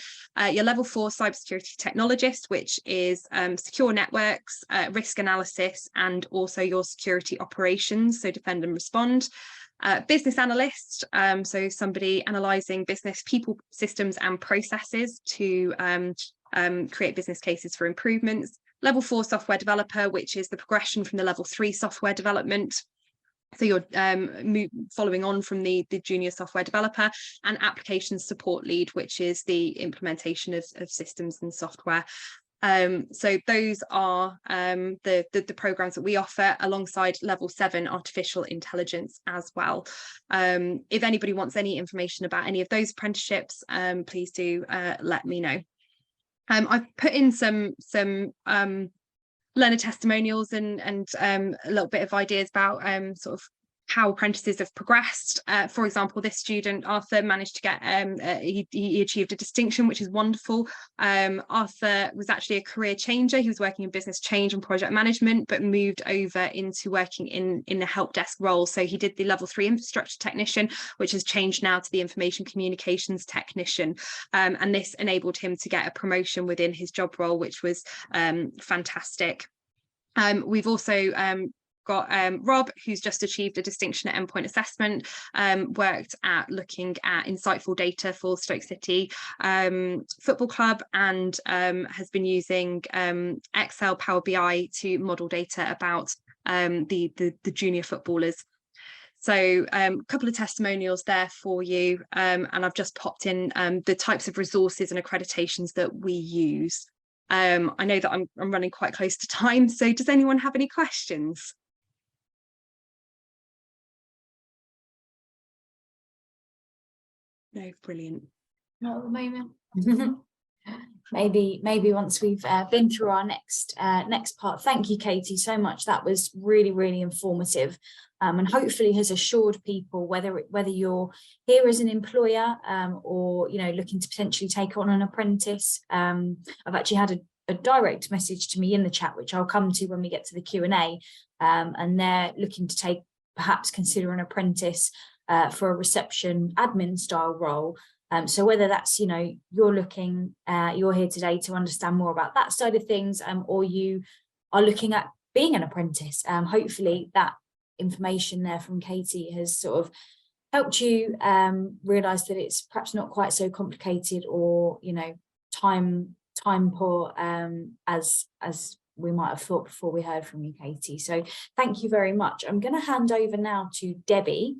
[SPEAKER 3] Your level 4 cybersecurity technologist, which is secure networks, risk analysis, and also your security operations, so defend and respond. Business analyst, so somebody analysing business people, systems and processes to create business cases for improvements. Level 4 software developer, which is the progression from the level 3 software development. So you're following on from the junior software developer. And applications support lead, which is the implementation of systems and software. So those are the programs that we offer alongside level 7 artificial intelligence as well. If anybody wants any information about any of those apprenticeships, please do let me know. I've put in some learner testimonials and a little bit of ideas about sort of how apprentices have progressed. For example, this student, Arthur, managed to get, he achieved a distinction, which is wonderful. Arthur was actually a career changer. He was working in business change and project management, but moved over into working in the help desk role. So he did the level 3 infrastructure technician, which has changed now to the information communications technician. And this enabled him to get a promotion within his job role, which was fantastic. We've also got Rob, who's just achieved a distinction at endpoint assessment, worked at looking at insightful data for Stoke City Football Club, and has been using Excel, Power BI to model data about the junior footballers. So a couple of testimonials there for you, and I've just popped in the types of resources and accreditations that we use. I know that I'm running quite close to time, so does anyone have any questions? No, brilliant.
[SPEAKER 1] Not at the moment. Maybe once we've been through our next part. Thank you, Katie, so much. That was really, really informative, and hopefully has assured people, whether you're here as an employer or looking to potentially take on an apprentice. I've actually had a direct message to me in the chat, which I'll come to when we get to the Q&A, and they're looking to consider an apprentice for a reception admin style role. So whether that's, you're here today to understand more about that side of things, or you are looking at being an apprentice, hopefully that information there from Katie has sort of helped you realise that it's perhaps not quite so complicated or, time poor as we might have thought before we heard from you, Katie. So thank you very much. I'm going to hand over now to Debbie.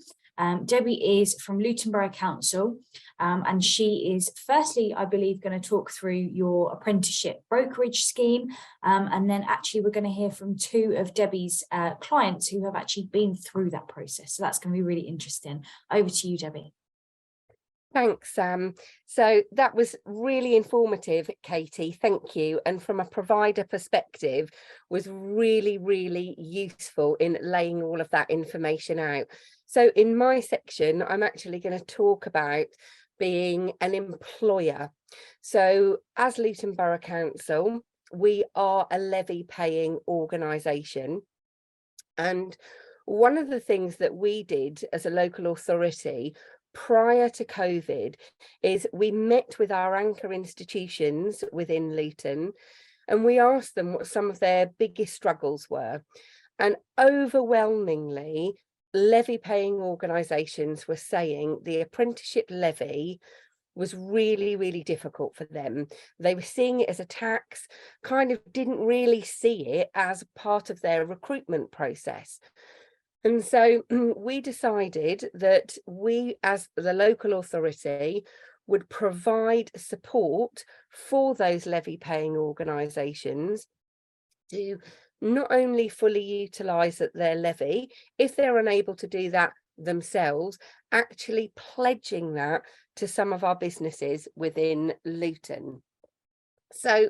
[SPEAKER 1] Debbie is from Luton Borough Council, and she is firstly, I believe, going to talk through your apprenticeship brokerage scheme, and then actually we're going to hear from two of Debbie's clients who have actually been through that process. So that's going to be really interesting. Over to you, Debbie.
[SPEAKER 4] Thanks, Sam. So that was really informative, Katie. Thank you. And from a provider perspective, was really, really useful in laying all of that information out. So in my section, I'm actually going to talk about being an employer. So as Luton Borough Council, we are a levy paying organisation. And one of the things that we did as a local authority prior to COVID is we met with our anchor institutions within Luton and we asked them what some of their biggest struggles were. And overwhelmingly, levy paying organisations were saying the apprenticeship levy was really, really difficult for them. They were seeing it as a tax, kind of didn't really see it as part of their recruitment process. And so we decided that we, as the local authority, would provide support for those levy paying organisations to not only fully utilise their levy, if they're unable to do that themselves, actually pledging that to some of our businesses within Luton. So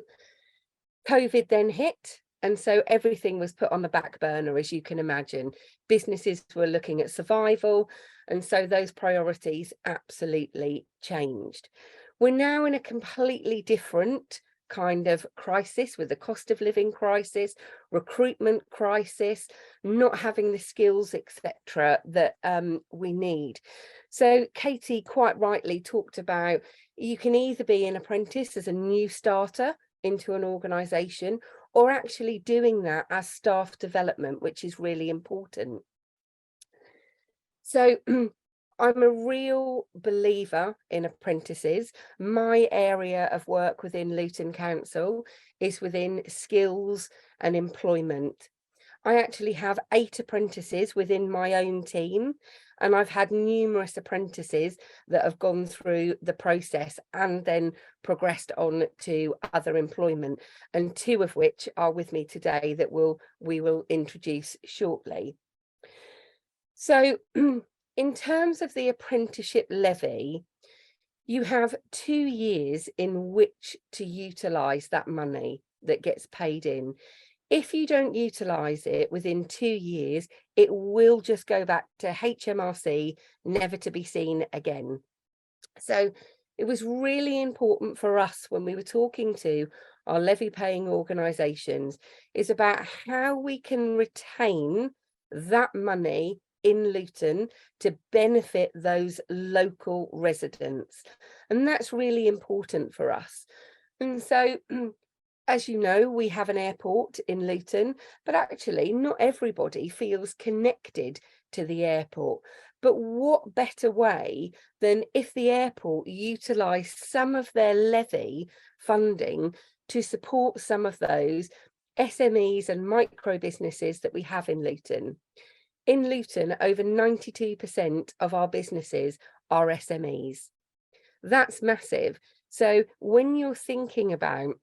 [SPEAKER 4] COVID then hit. And so everything was put on the back burner, as you can imagine. Businesses were looking at survival. And so those priorities absolutely changed. We're now in a completely different kind of crisis with the cost of living crisis, recruitment crisis, not having the skills, etc., that we need. So Katie quite rightly talked about you can either be an apprentice as a new starter into an organisation, or actually doing that as staff development, which is really important. So I'm a real believer in apprentices. My area of work within Luton Council is within skills and employment. I actually have 8 apprentices within my own team, and I've had numerous apprentices that have gone through the process and then progressed on to other employment, and 2 of which are with me today that we will introduce shortly. So in terms of the apprenticeship levy, you have 2 years in which to utilise that money that gets paid in. If you don't utilise it within 2 years, it will just go back to HMRC, never to be seen again. So it was really important for us when we were talking to our levy paying organisations is about how we can retain that money in Luton to benefit those local residents. And that's really important for us. And so as you know, we have an airport in Luton, but actually not everybody feels connected to the airport. But what better way than if the airport utilised some of their levy funding to support some of those SMEs and micro businesses that we have in Luton. In Luton, over 92% of our businesses are SMEs. That's massive. So when you're thinking about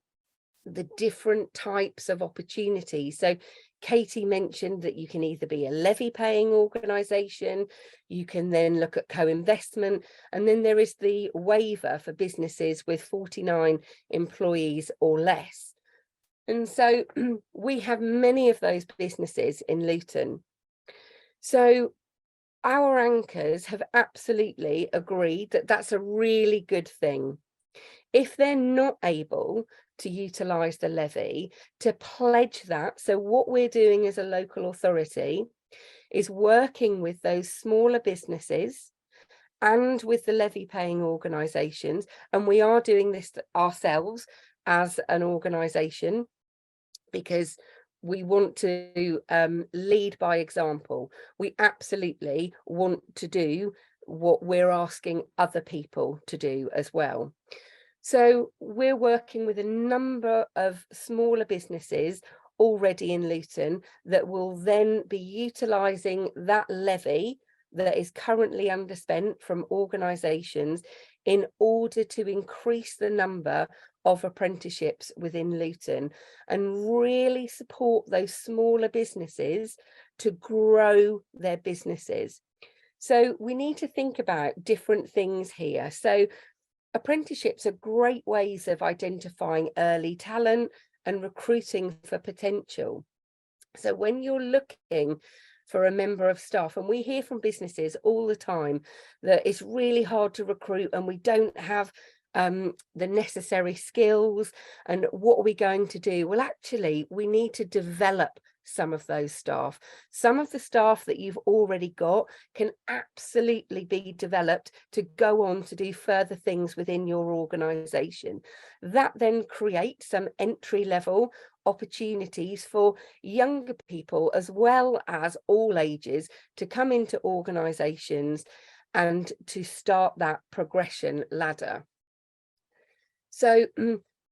[SPEAKER 4] the different types of opportunities. So Katie mentioned that you can either be a levy paying organisation, you can then look at co-investment, and then there is the waiver for businesses with 49 employees or less. And so we have many of those businesses in Luton. So our anchors have absolutely agreed that that's a really good thing. If they're not able to utilise the levy, to pledge that. So what we're doing as a local authority is working with those smaller businesses and with the levy paying organisations, and we are doing this ourselves as an organisation because we want to lead by example. We absolutely want to do what we're asking other people to do as well. So we're working with a number of smaller businesses already in Luton that will then be utilising that levy that is currently underspent from organisations in order to increase the number of apprenticeships within Luton and really support those smaller businesses to grow their businesses. So we need to think about different things here. So apprenticeships are great ways of identifying early talent and recruiting for potential. So when you're looking for a member of staff, and we hear from businesses all the time that it's really hard to recruit and we don't have the necessary skills, and what are we going to do? Well, actually, we need to develop some of those staff. Some of the staff that you've already got can absolutely be developed to go on to do further things within your organisation. That then creates some entry-level opportunities for younger people as well as all ages to come into organisations and to start that progression ladder. So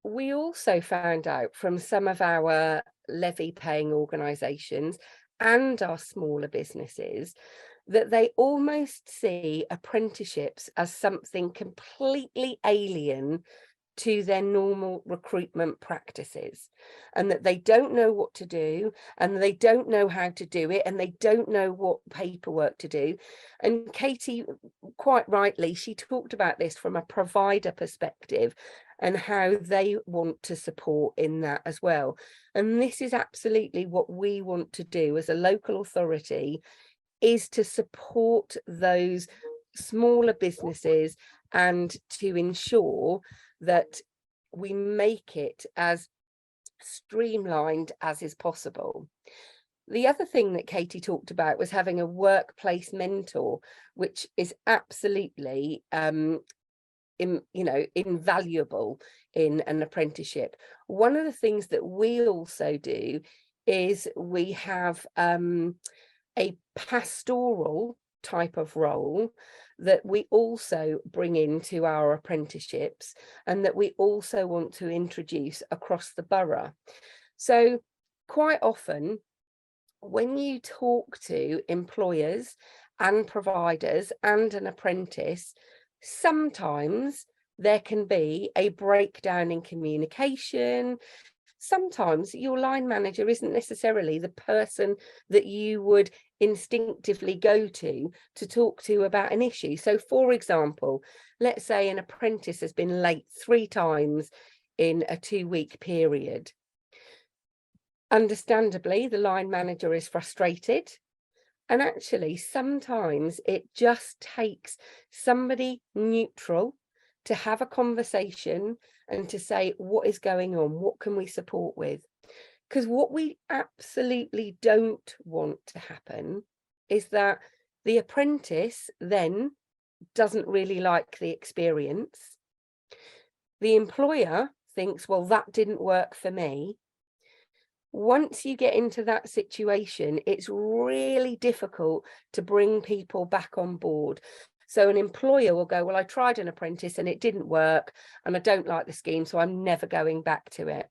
[SPEAKER 4] we also found out from some of our levy paying organisations and our smaller businesses that they almost see apprenticeships as something completely alien to their normal recruitment practices, and that they don't know what to do, and they don't know how to do it, and they don't know what paperwork to do. And Katie, quite rightly, she talked about this from a provider perspective and how they want to support in that as well. And this is absolutely what we want to do as a local authority, is to support those smaller businesses and to ensure that we make it as streamlined as is possible. The other thing that Katie talked about was having a workplace mentor, which is absolutely invaluable in an apprenticeship. One of the things that we also do is we have a pastoral type of role that we also bring into our apprenticeships and that we also want to introduce across the borough. So quite often when you talk to employers and providers and an apprentice, sometimes there can be a breakdown in communication. Sometimes your line manager isn't necessarily the person that you would instinctively go to talk to about an issue. So for example, let's say an apprentice has been late 3 times in a 2-week period. Understandably, the line manager is frustrated. And actually, sometimes it just takes somebody neutral to have a conversation and to say, what is going on? What can we support with? Because what we absolutely don't want to happen is that the apprentice then doesn't really like the experience. The employer thinks, well, that didn't work for me. Once you get into that situation, it's really difficult to bring people back on board. So an employer will go, well, I tried an apprentice and it didn't work and I don't like the scheme, so I'm never going back to it.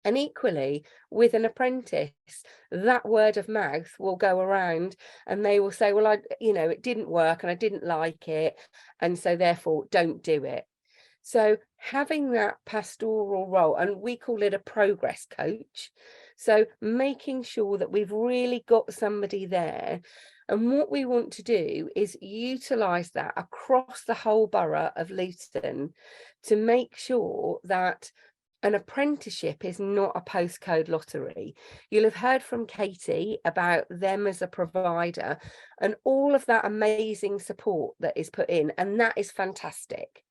[SPEAKER 4] And equally with an apprentice, that word of mouth will go around and they will say, well, it didn't work and I didn't like it, and so therefore don't do it. So having that pastoral role, and we call it a progress coach. So making sure that we've really got somebody there. And what we want to do is utilise that across the whole borough of Luton to make sure that an apprenticeship is not a postcode lottery. You'll have heard from Katie about them as a provider and all of that amazing support that is put in, and that is fantastic.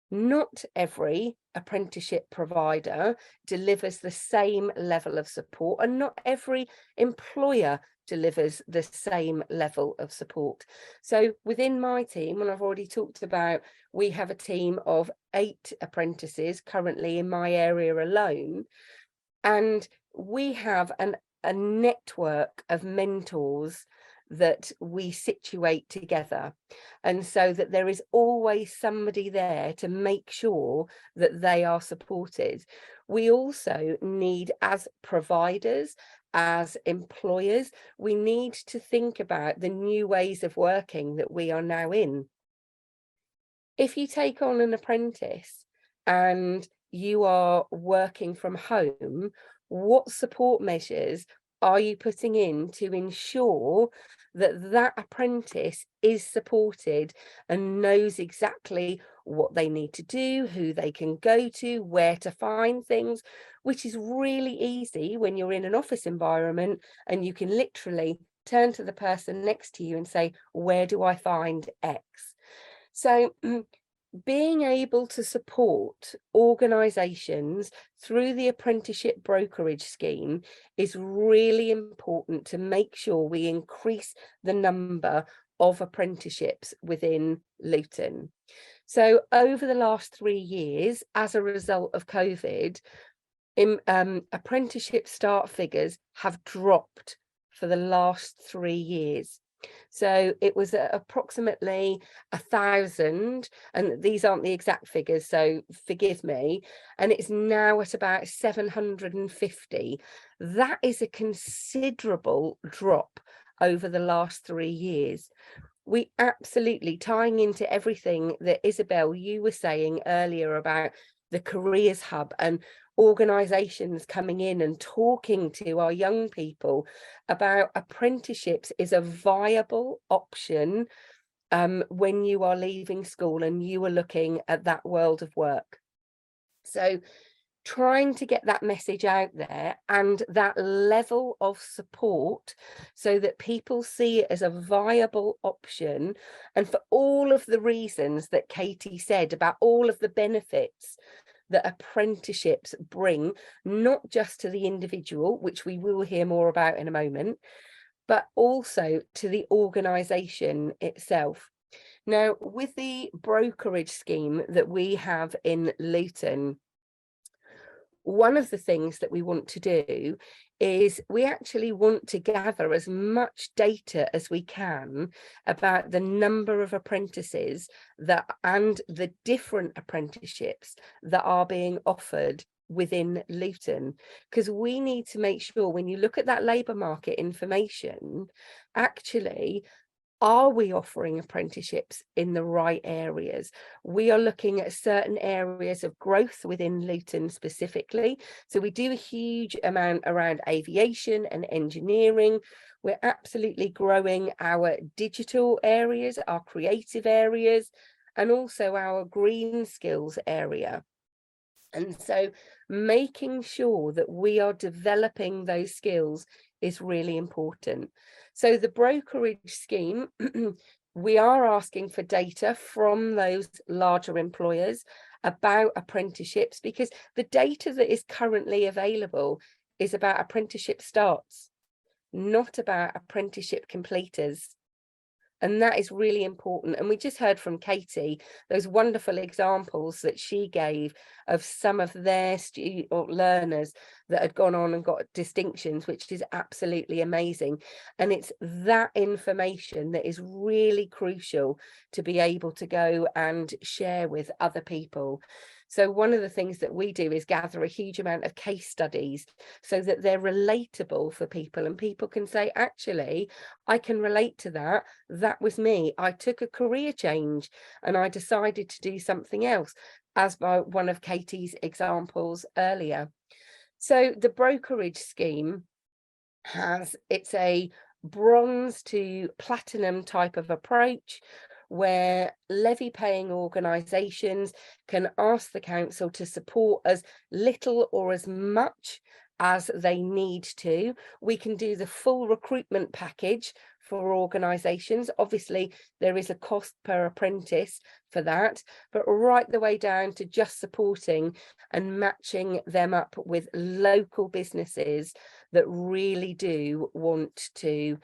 [SPEAKER 4] Not every apprenticeship provider delivers the same level of support, and not every employer delivers the same level of support. So within my team, and I've already talked about, we have a team of 8 apprentices currently in my area alone, and we have a network of mentors that we situate together, and so that there is always somebody there to make sure that they are supported. We also need, as providers, as employers, we need to think about the new ways of working that we are now in. If you take on an apprentice and you are working from home, what support measures are you putting in to ensure that that apprentice is supported and knows exactly what they need to do, who they can go to, where to find things, which is really easy when you're in an office environment and you can literally turn to the person next to you and say, where do I find X? So being able to support organisations through the apprenticeship brokerage scheme is really important to make sure we increase the number of apprenticeships within Luton. So over the last 3 years, as a result of COVID, apprenticeship start figures have dropped for the last 3 years. So it was approximately 1,000, and these aren't the exact figures, so forgive me, and it's now at about 750. That is a considerable drop over the last 3 years. We absolutely, tying into everything that Isabel, you were saying earlier about the careers hub and organisations coming in and talking to our young people about apprenticeships is a viable option when you are leaving school and you are looking at that world of work. So trying to get that message out there and that level of support so that people see it as a viable option, and for all of the reasons that Katie said about all of the benefits that apprenticeships bring, not just to the individual, which we will hear more about in a moment, but also to the organisation itself. Now, with the brokerage scheme that we have in Luton, one of the things that we want to do is we actually want to gather as much data as we can about the number of apprentices and the different apprenticeships that are being offered within Luton, because we need to make sure when you look at that labour market information, actually, are we offering apprenticeships in the right areas? We are looking at certain areas of growth within Luton specifically. So we do a huge amount around aviation and engineering. We're absolutely growing our digital areas, our creative areas, and also our green skills area. And so making sure that we are developing those skills is really important. So the brokerage scheme, we are asking for data from those larger employers about apprenticeships, because the data that is currently available is about apprenticeship starts, not about apprenticeship completers. And that is really important. And we just heard from Katie those wonderful examples that she gave of some of their learners that had gone on and got distinctions, which is absolutely amazing. And it's that information that is really crucial to be able to go and share with other people. So one of the things that we do is gather a huge amount of case studies so that they're relatable for people, and people can say, actually, I can relate to that. That was me. I took a career change and I decided to do something else, as by one of Katie's examples earlier. So the brokerage scheme it's a bronze to platinum type of approach, where levy paying organisations can ask the council to support as little or as much as they need to. We can do the full recruitment package for organisations. Obviously, there is a cost per apprentice for that, but right the way down to just supporting and matching them up with local businesses that really do want to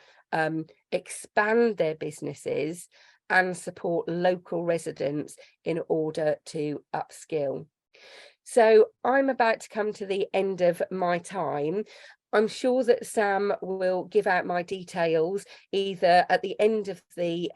[SPEAKER 4] expand their businesses and support local residents in order to upskill. So I'm about to come to the end of my time. I'm sure that Sam will give out my details either at the end of the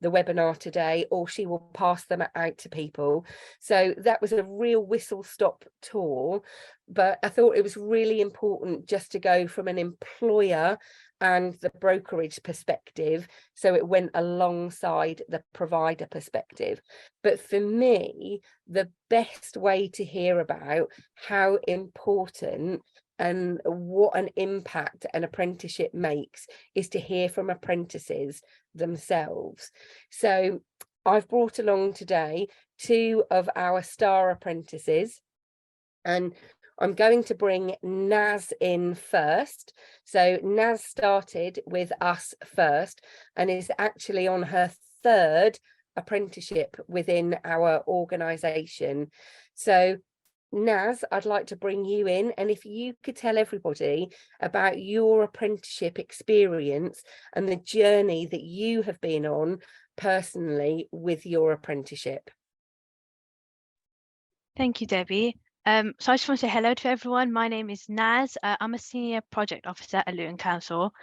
[SPEAKER 4] webinar today, or she will pass them out to people. So that was a real whistle-stop tour, but I thought it was really important just to go from an employer and the brokerage perspective, so it went alongside the provider perspective. But for me, the best way to hear about how important and what an impact an apprenticeship makes is to hear from apprentices themselves. So I've brought along today 2 of our star apprentices, and I'm going to bring Naz in first. So Naz started with us first and is actually on her 3rd apprenticeship within our organisation. So Naz, I'd like to bring you in, and if you could tell everybody about your apprenticeship experience and the journey that you have been on personally with your apprenticeship.
[SPEAKER 5] Thank you, Debbie. So I just want to say hello to everyone. My name is Naz. I'm a senior project officer at Luton Council.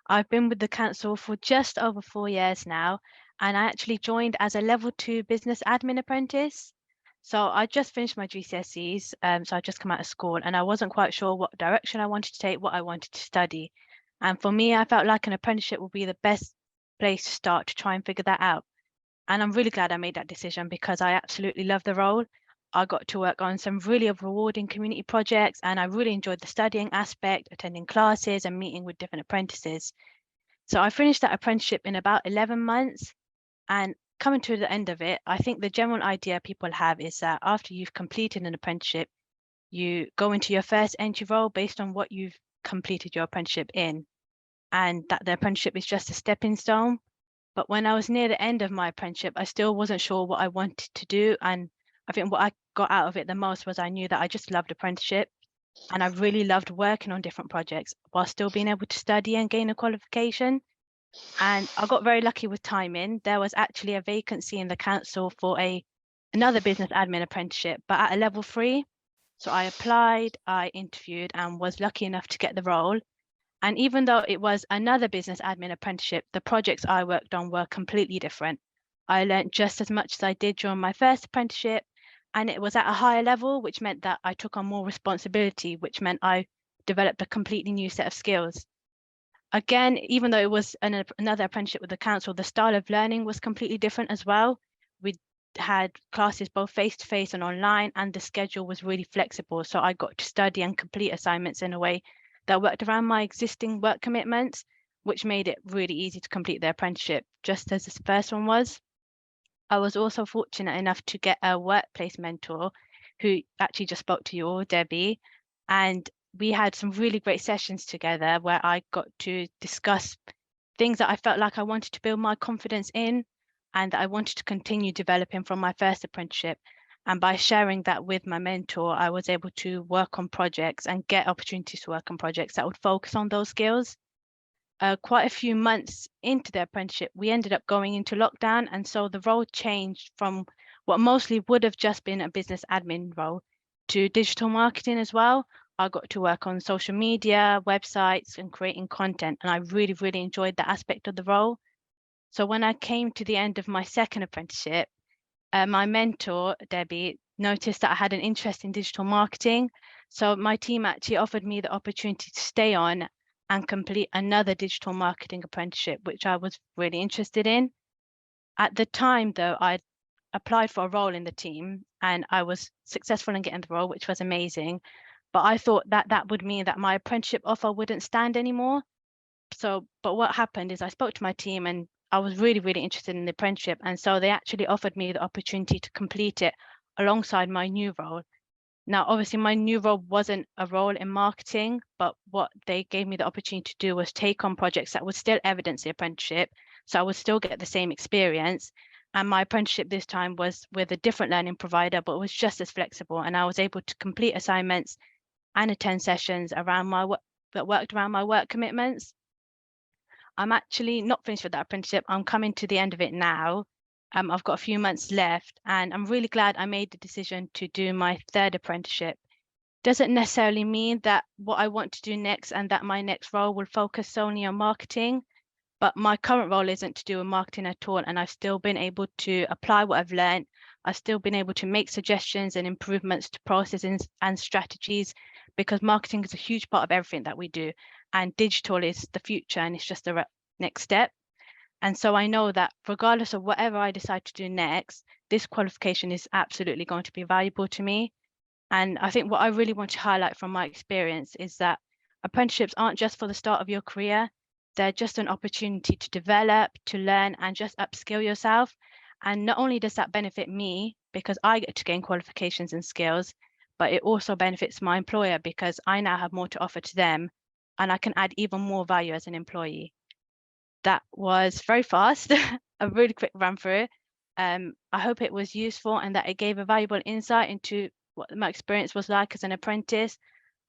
[SPEAKER 5] I've been with the council for just over 4 years now, and I actually joined as a level 2 business admin apprentice. So I just finished my GCSEs, so I just come out of school, and I wasn't quite sure what direction I wanted to take, what I wanted to study. And for me, I felt like an apprenticeship would be the best place to start to try and figure that out. And I'm really glad I made that decision, because I absolutely love the role. I got to work on some really rewarding community projects, and I really enjoyed the studying aspect, attending classes and meeting with different apprentices. So I finished that apprenticeship in about 11 months, and coming to the end of it, I think the general idea people have is that after you've completed an apprenticeship, you go into your first entry role based on what you've completed your apprenticeship in, and that the apprenticeship is just a stepping stone. But when I was near the end of my apprenticeship, I still wasn't sure what I wanted to do. And I think what I got out of it the most was I knew that I just loved apprenticeship, and I really loved working on different projects while still being able to study and gain a qualification. And I got very lucky with timing. There was actually a vacancy in the council for another business admin apprenticeship, but at a level 3. So I applied, I interviewed, and was lucky enough to get the role. And even though it was another business admin apprenticeship, the projects I worked on were completely different. I learned just as much as I did during my first apprenticeship, and it was at a higher level, which meant that I took on more responsibility, which meant I developed a completely new set of skills. Again, even though it was another apprenticeship with the council, the style of learning was completely different as well. We had classes both face-to-face and online, and the schedule was really flexible. So I got to study and complete assignments in a way that worked around my existing work commitments, which made it really easy to complete the apprenticeship, just as this first one was. I was also fortunate enough to get a workplace mentor who actually just spoke to you, Debbie, and we had some really great sessions together where I got to discuss things that I felt like I wanted to build my confidence in, and that I wanted to continue developing from my first apprenticeship. And by sharing that with my mentor, I was able to work on projects and get opportunities to work on projects that would focus on those skills. Quite a few months into the apprenticeship, we ended up going into lockdown, and so the role changed from what mostly would have just been a business admin role to digital marketing as well, I got to work on social media, websites, and creating content. And I really, really enjoyed that aspect of the role. So when I came to the end of my second apprenticeship, my mentor, Debbie, noticed that I had an interest in digital marketing. So my team actually offered me the opportunity to stay on and complete another digital marketing apprenticeship, which I was really interested in. At the time, though, I applied for a role in the team and I was successful in getting the role, which was amazing. But I thought that that would mean that my apprenticeship offer wouldn't stand anymore. But what happened is I spoke to my team and I was really, really interested in the apprenticeship. And so they actually offered me the opportunity to complete it alongside my new role. Now, obviously, my new role wasn't a role in marketing, but what they gave me the opportunity to do was take on projects that would still evidence the apprenticeship. So I would still get the same experience. And my apprenticeship this time was with a different learning provider, but it was just as flexible. And I was able to complete assignments and attend sessions around my work that worked around my work commitments. I'm actually not finished with that apprenticeship. I'm coming to the end of it now. I've got a few months left, and I'm really glad I made the decision to do my third apprenticeship. Doesn't necessarily mean that what I want to do next and that my next role will focus solely on marketing, but my current role isn't to do with marketing at all, and I've still been able to apply what I've learned. I've still been able to make suggestions and improvements to processes and strategies, because marketing is a huge part of everything that we do, and digital is the future and it's just the next step. And so I know that regardless of whatever I decide to do next, this qualification is absolutely going to be valuable to me. And I think what I really want to highlight from my experience is that apprenticeships aren't just for the start of your career. They're just an opportunity to develop, to learn, and just upskill yourself. And not only does that benefit me because I get to gain qualifications and skills, but it also benefits my employer because I now have more to offer to them and I can add even more value as an employee. That was very fast, a really quick run through. I hope it was useful and that it gave a valuable insight into what my experience was like as an apprentice.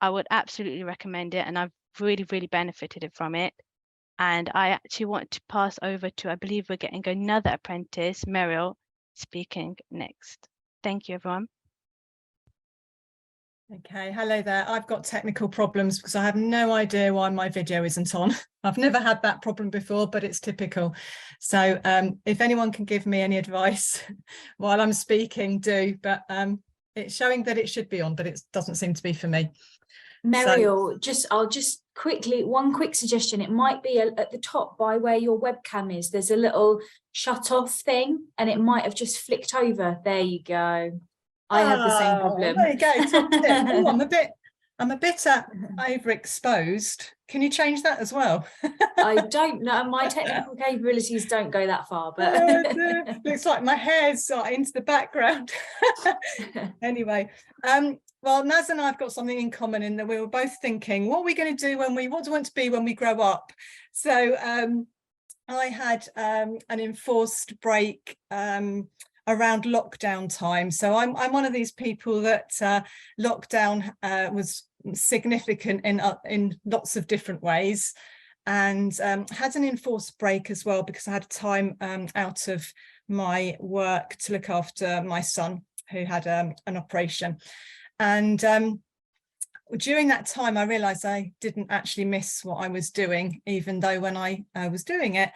[SPEAKER 5] I would absolutely recommend it, and I've really, really benefited from it. And I actually want to pass over to, I believe we're getting another apprentice, Meryl, speaking next. Thank you, everyone.
[SPEAKER 6] Okay, hello there. I've got technical problems because I have no idea why my video isn't on. I've never had that problem before, but it's typical. So if anyone can give me any advice while I'm speaking, do. But it's showing that it should be on, but it doesn't seem to be for me.
[SPEAKER 1] Meryl, I'll just quickly, one quick suggestion. It might be at the top by where your webcam is. There's a little shut off thing and it might have just flicked over. There you go. I have the same problem.
[SPEAKER 6] There you go. Top tip. Oh, I'm a bit overexposed. Can you change that as well?
[SPEAKER 1] I don't know. My technical capabilities don't go that far, but
[SPEAKER 6] looks like my hair's starting into the background. Anyway, well, Naz and I've got something in common in that we were both thinking, what are we going to do what do we want to be when we grow up? So I had an enforced break around lockdown time. So I'm one of these people that lockdown was significant in lots of different ways, and had an enforced break as well because I had time out of my work to look after my son who had an operation. And during that time, I realized I didn't actually miss what I was doing, even though when I was doing it,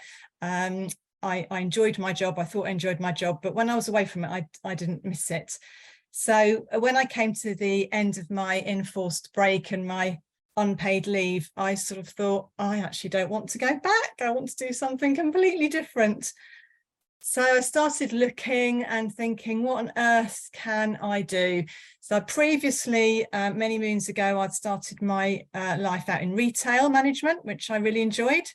[SPEAKER 6] I enjoyed my job. I thought I enjoyed my job, but when I was away from it, I didn't miss it. So when I came to the end of my enforced break and my unpaid leave, I sort of thought, I actually don't want to go back. I want to do something completely different. So I started looking and thinking, what on earth can I do? So previously, many moons ago, I'd started my life out in retail management, which I really enjoyed.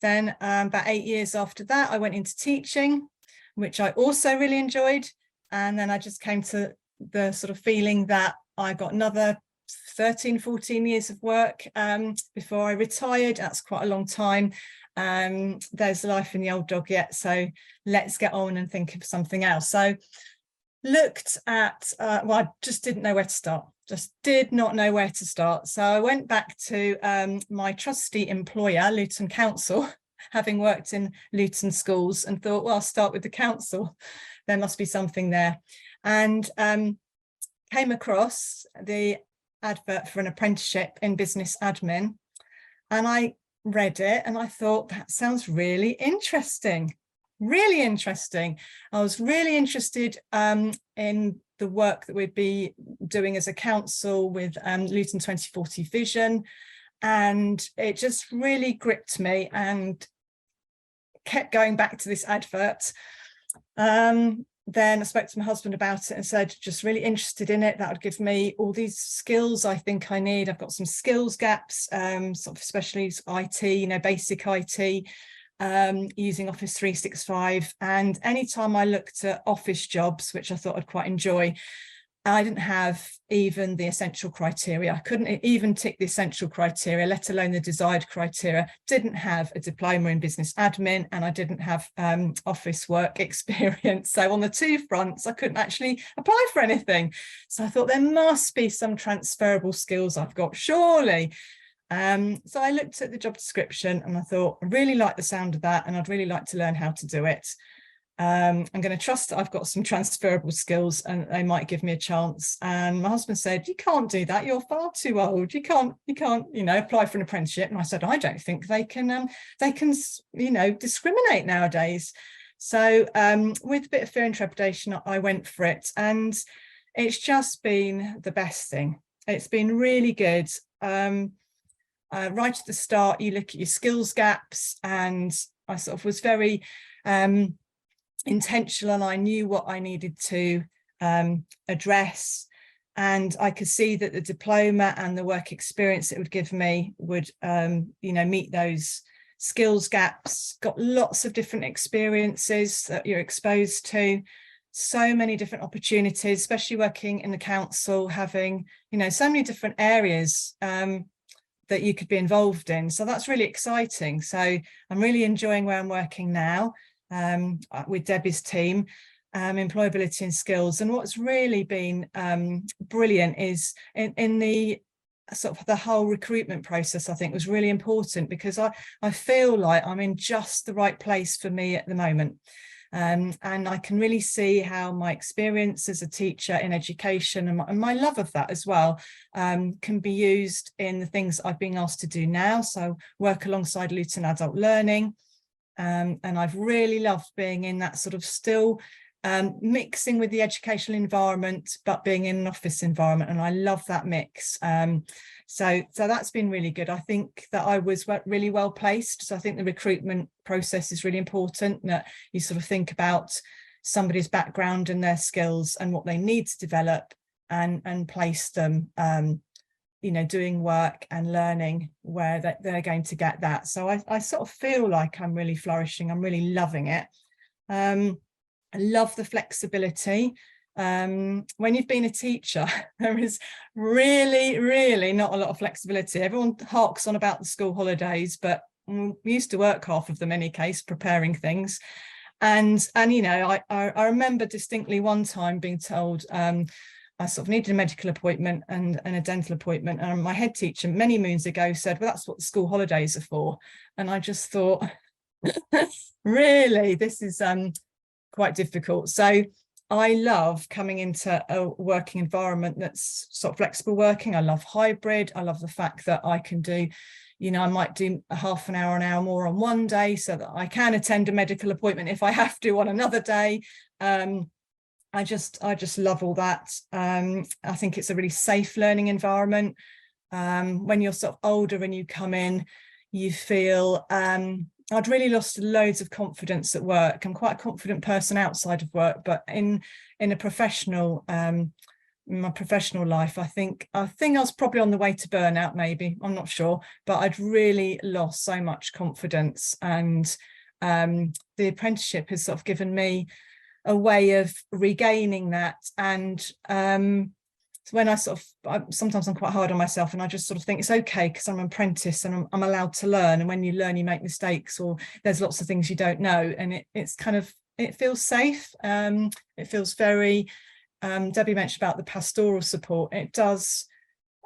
[SPEAKER 6] Then about 8 years after that, I went into teaching, which I also really enjoyed. And then I just came to the sort of feeling that I got another 13, 14 years of work before I retired. That's quite a long time. There's life in the old dog yet. So let's get on and think of something else. So looked at, well, I just didn't know where to start. Just did not know where to start. So I went back to my trusty employer, Luton Council, having worked in Luton schools, and thought, well, I'll start with the council. There must be something there. And came across the advert for an apprenticeship in business admin, and I read it and I thought, that sounds really interesting. Really interesting. I was really interested in the work that we'd be doing as a council with Luton 2040 vision, and it just really gripped me and kept going back to this advert. Then I spoke to my husband about it and said, just really interested in it. That would give me all these skills I think I need. I've got some skills gaps, sort of especially IT, you know, basic IT, using Office 365. And anytime I looked at office jobs, which I thought I'd quite enjoy, I didn't have even the essential criteria. I couldn't even tick the essential criteria, let alone the desired criteria. Didn't have a diploma in business admin, and I didn't have office work experience. So on the two fronts, I couldn't actually apply for anything. So I thought there must be some transferable skills I've got, surely. So I looked at the job description and I thought, I really like the sound of that, and I'd really like to learn how to do it. I'm going to trust that I've got some transferable skills and they might give me a chance. And my husband said, you can't do that. You're far too old. You can't, you know, apply for an apprenticeship. And I said, I don't think they can, you know, discriminate nowadays. So with a bit of fear and trepidation, I went for it, and it's just been the best thing. It's been really good. Right at the start, you look at your skills gaps, and I sort of was very intentional, and I knew what I needed to address, and I could see that the diploma and the work experience it would give me would you know, meet those skills gaps. Got lots of different experiences that you're exposed to, so many different opportunities, especially working in the council, having, you know, so many different areas that you could be involved in. So that's really exciting. So I'm really enjoying where I'm working now with Debbie's team, employability and skills. And what's really been brilliant is in the sort of the whole recruitment process, I think was really important, because I feel like I'm in just the right place for me at the moment. And I can really see how my experience as a teacher in education and my love of that as well can be used in the things I've been asked to do now. So work alongside Luton Adult Learning. And I've really loved being in that sort of still mixing with the educational environment, but being in an office environment. And I love that mix. So that's been really good. I think that I was really well placed. So I think the recruitment process is really important, that you sort of think about somebody's background and their skills and what they need to develop, and place them, you know, doing work and learning where they're going to get that. So I sort of feel like I'm really flourishing. I'm really loving it. I love the flexibility. When you've been a teacher, there is really not a lot of flexibility. Everyone harks on about the school holidays, but we used to work half of them in any case, preparing things. And you know, I remember distinctly one time being told I sort of needed a medical appointment and a dental appointment, and my head teacher many moons ago said, well, that's what the school holidays are for. And I just thought, really, this is quite difficult. So I love coming into a working environment that's sort of flexible working. I love hybrid. I love the fact that I can do, you know, I might do a half an hour more on one day so that I can attend a medical appointment if I have to on another day. I just love all that. I think it's a really safe learning environment. When you're sort of older and you come in, you feel, I'd really lost loads of confidence at work. I'm quite a confident person outside of work, but in a professional, my professional life, I think I was probably on the way to burnout, maybe, I'm not sure, but I'd really lost so much confidence. And the apprenticeship has sort of given me a way of regaining that. And so when sometimes I'm quite hard on myself, and I just sort of think it's okay because I'm an apprentice and I'm allowed to learn. And when you learn, you make mistakes, or there's lots of things you don't know. And it's kind of, it feels safe. It feels very, Debbie mentioned about the pastoral support. It does,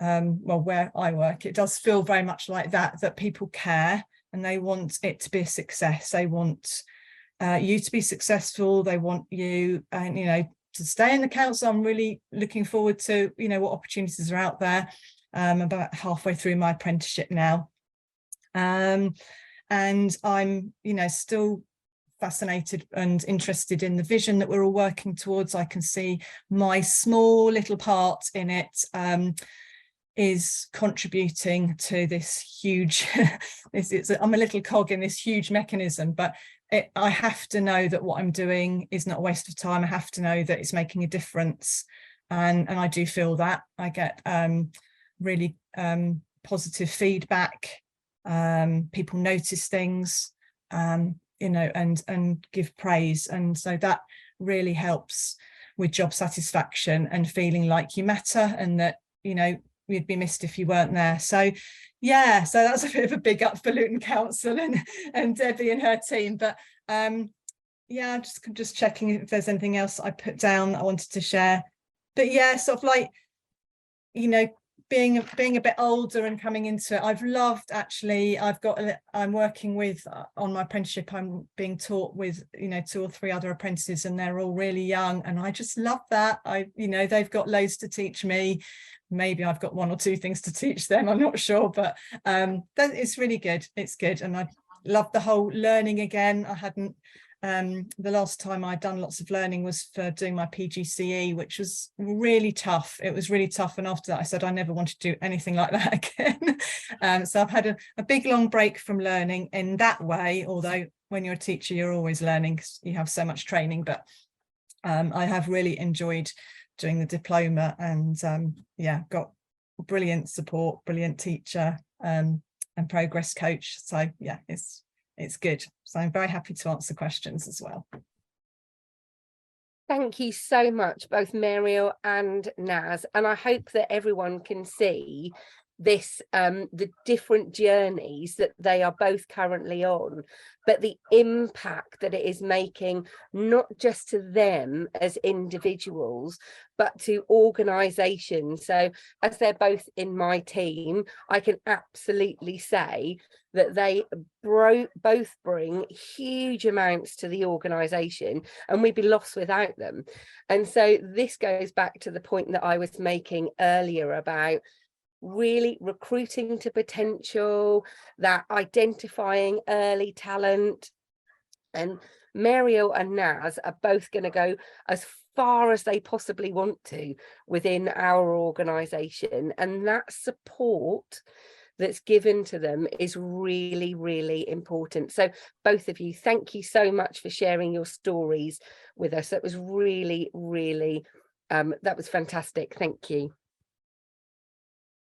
[SPEAKER 6] well, where I work, it does feel very much like that people care and they want it to be a success. They want you to be successful. They want you, and you know, to stay in the council. I'm really looking forward to, you know, what opportunities are out there. I'm about halfway through my apprenticeship now. And I'm, you know, still fascinated and interested in the vision that we're all working towards. I can see my small little part in it is contributing to this huge, I'm a little cog in this huge mechanism, but I have to know that what I'm doing is not a waste of time. I have to know that it's making a difference. And I do feel that. I get really positive feedback. People notice things, you know, and give praise. And so that really helps with job satisfaction and feeling like you matter, and that, you know, you'd be missed if you weren't there. So yeah, so that's a bit of a big up for Luton Council and Debbie and her team. But yeah, just checking if there's anything else I put down I wanted to share. But yeah, sort of like, you know, being a bit older and coming into it, I've loved, actually, I'm working with, on my apprenticeship, I'm being taught with, you know, 2 or 3 other apprentices, and they're all really young, and I just love that. You know, they've got loads to teach me. Maybe I've got 1 or 2 things to teach them, I'm not sure, but it's really good. It's good. And I love the whole learning again. I hadn't, the last time I'd done lots of learning was for doing my PGCE, which was really tough. It was really tough. And after that, I said I never wanted to do anything like that again. So I've had a big, long break from learning in that way, although when you're a teacher, you're always learning because you have so much training. But I have really enjoyed doing the diploma, and yeah, got brilliant support, brilliant teacher and progress coach. So yeah, it's good. So I'm very happy to answer questions as well.
[SPEAKER 4] Thank you so much, both Mariel and Naz. And I hope that everyone can see this, the different journeys that they are both currently on, but the impact that it is making, not just to them as individuals, but to organisations. So as they're both in my team, I can absolutely say that they both bring huge amounts to the organisation, and we'd be lost without them. And so this goes back to the point that I was making earlier about really recruiting to potential, that identifying early talent. And Mariel and Naz are both going to go as far as they possibly want to within our organisation, and that support that's given to them is really, really important. So both of you, thank you so much for sharing your stories with us. That was really, really, that was fantastic. Thank you.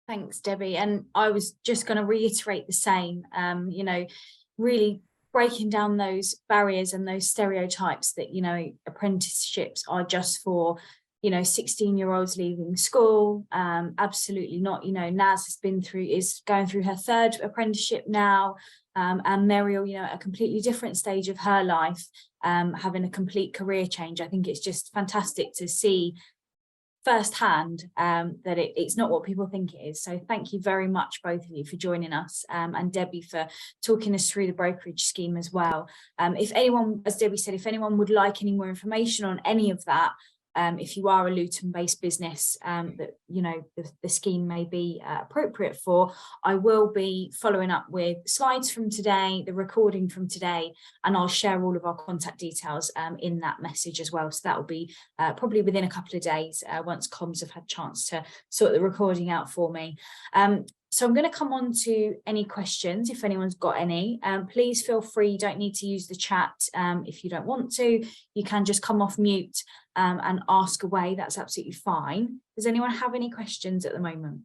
[SPEAKER 1] Thanks, Debbie. And I was just going to reiterate the same, you know, really breaking down those barriers and those stereotypes that, you know, apprenticeships are just for, you know, 16-year-olds leaving school. Absolutely not. You know, Naz is going through her 3rd apprenticeship now, and Mariel, you know, at a completely different stage of her life, having a complete career change. I think it's just fantastic to see firsthand that it's not what people think it is. So thank you very much, both of you, for joining us, and Debbie for talking us through the brokerage scheme as well. If anyone, as Debbie said, if anyone would like any more information on any of that, if you are a Luton-based business that, you know, the scheme may be appropriate for, I will be following up with slides from today, the recording from today, and I'll share all of our contact details in that message as well. So that will be probably within a couple of days once comms have had a chance to sort the recording out for me. So I'm going to come on to any questions if anyone's got any. Please feel free, you don't need to use the chat if you don't want to. You can just come off mute and ask away, that's absolutely fine. Does anyone have any questions at the moment?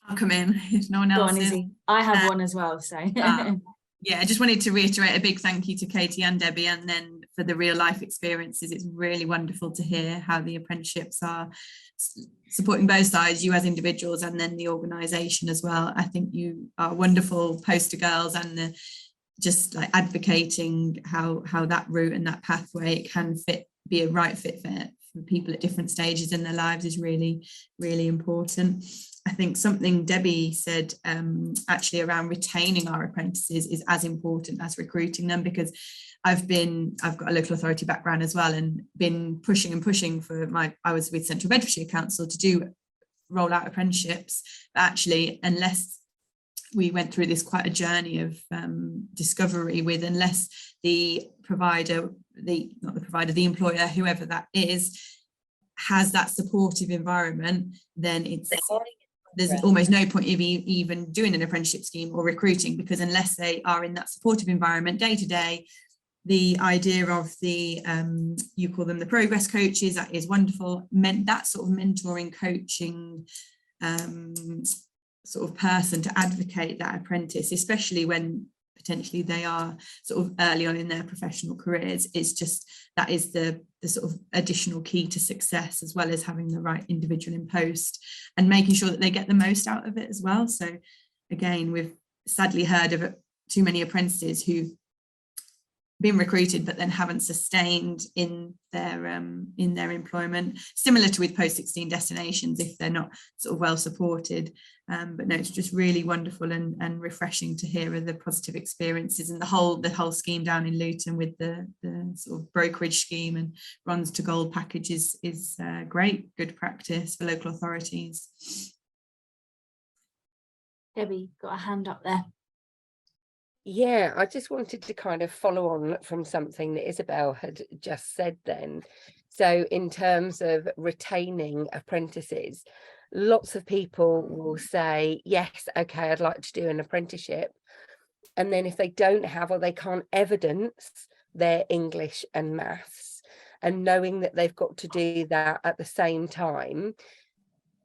[SPEAKER 2] I'll come in if no one else is.
[SPEAKER 1] I have one as well, so.
[SPEAKER 2] Yeah, I just wanted to reiterate a big thank you to Katie and Debbie, and then for the real life experiences. It's really wonderful to hear how the apprenticeships are supporting both sides, you as individuals and then the organisation as well. I think you are wonderful poster girls, and just like advocating how that route and that pathway it can be a right fit for people at different stages in their lives is really, really important. I think something Debbie said actually around retaining our apprentices is as important as recruiting them, because I've got a local authority background as well, and been pushing and pushing I was with Central Bedfordshire Council to roll out apprenticeships, but actually unless we went through this quite a journey of discovery with, unless the provider, the employer, whoever that is, has that supportive environment, then there's almost no point of even doing an apprenticeship scheme or recruiting, because unless they are in that supportive environment day to day, the idea of the you call them the progress coaches, that is wonderful, that sort of mentoring, coaching sort of person to advocate that apprentice, especially when potentially they are sort of early on in their professional careers, it's just, that is the sort of additional key to success, as well as having the right individual in post and making sure that they get the most out of it as well. So again, we've sadly heard of too many apprentices who've been recruited but then haven't sustained in their employment, similar to with post-16 destinations if they're not sort of well supported. But no, it's just really wonderful and refreshing to hear of the positive experiences, and the whole scheme down in Luton with the sort of brokerage scheme and bronze to gold package is great, good practice for local authorities.
[SPEAKER 1] Debbie, got a hand up there.
[SPEAKER 4] Yeah, I just wanted to kind of follow on from something that Isabel had just said then. So in terms of retaining apprentices, lots of people will say, yes, okay, I'd like to do an apprenticeship. And then if they don't have, or they can't evidence their English and maths, and knowing that they've got to do that at the same time,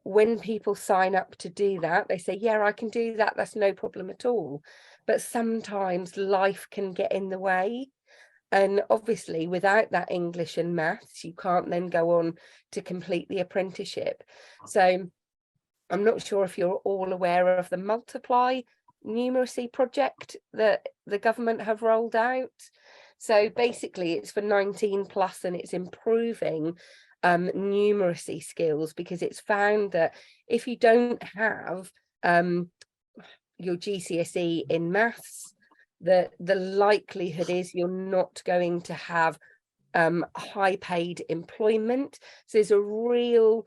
[SPEAKER 4] when people sign up to do that, they say, yeah, I can do that, that's no problem at all. But sometimes life can get in the way. And obviously without that English and maths, you can't then go on to complete the apprenticeship. So I'm not sure if you're all aware of the Multiply numeracy project that the government have rolled out. So basically it's for 19 plus, and it's improving numeracy skills, because it's found that if you don't have your GCSE in maths, the likelihood is you're not going to have high paid employment. So there's a real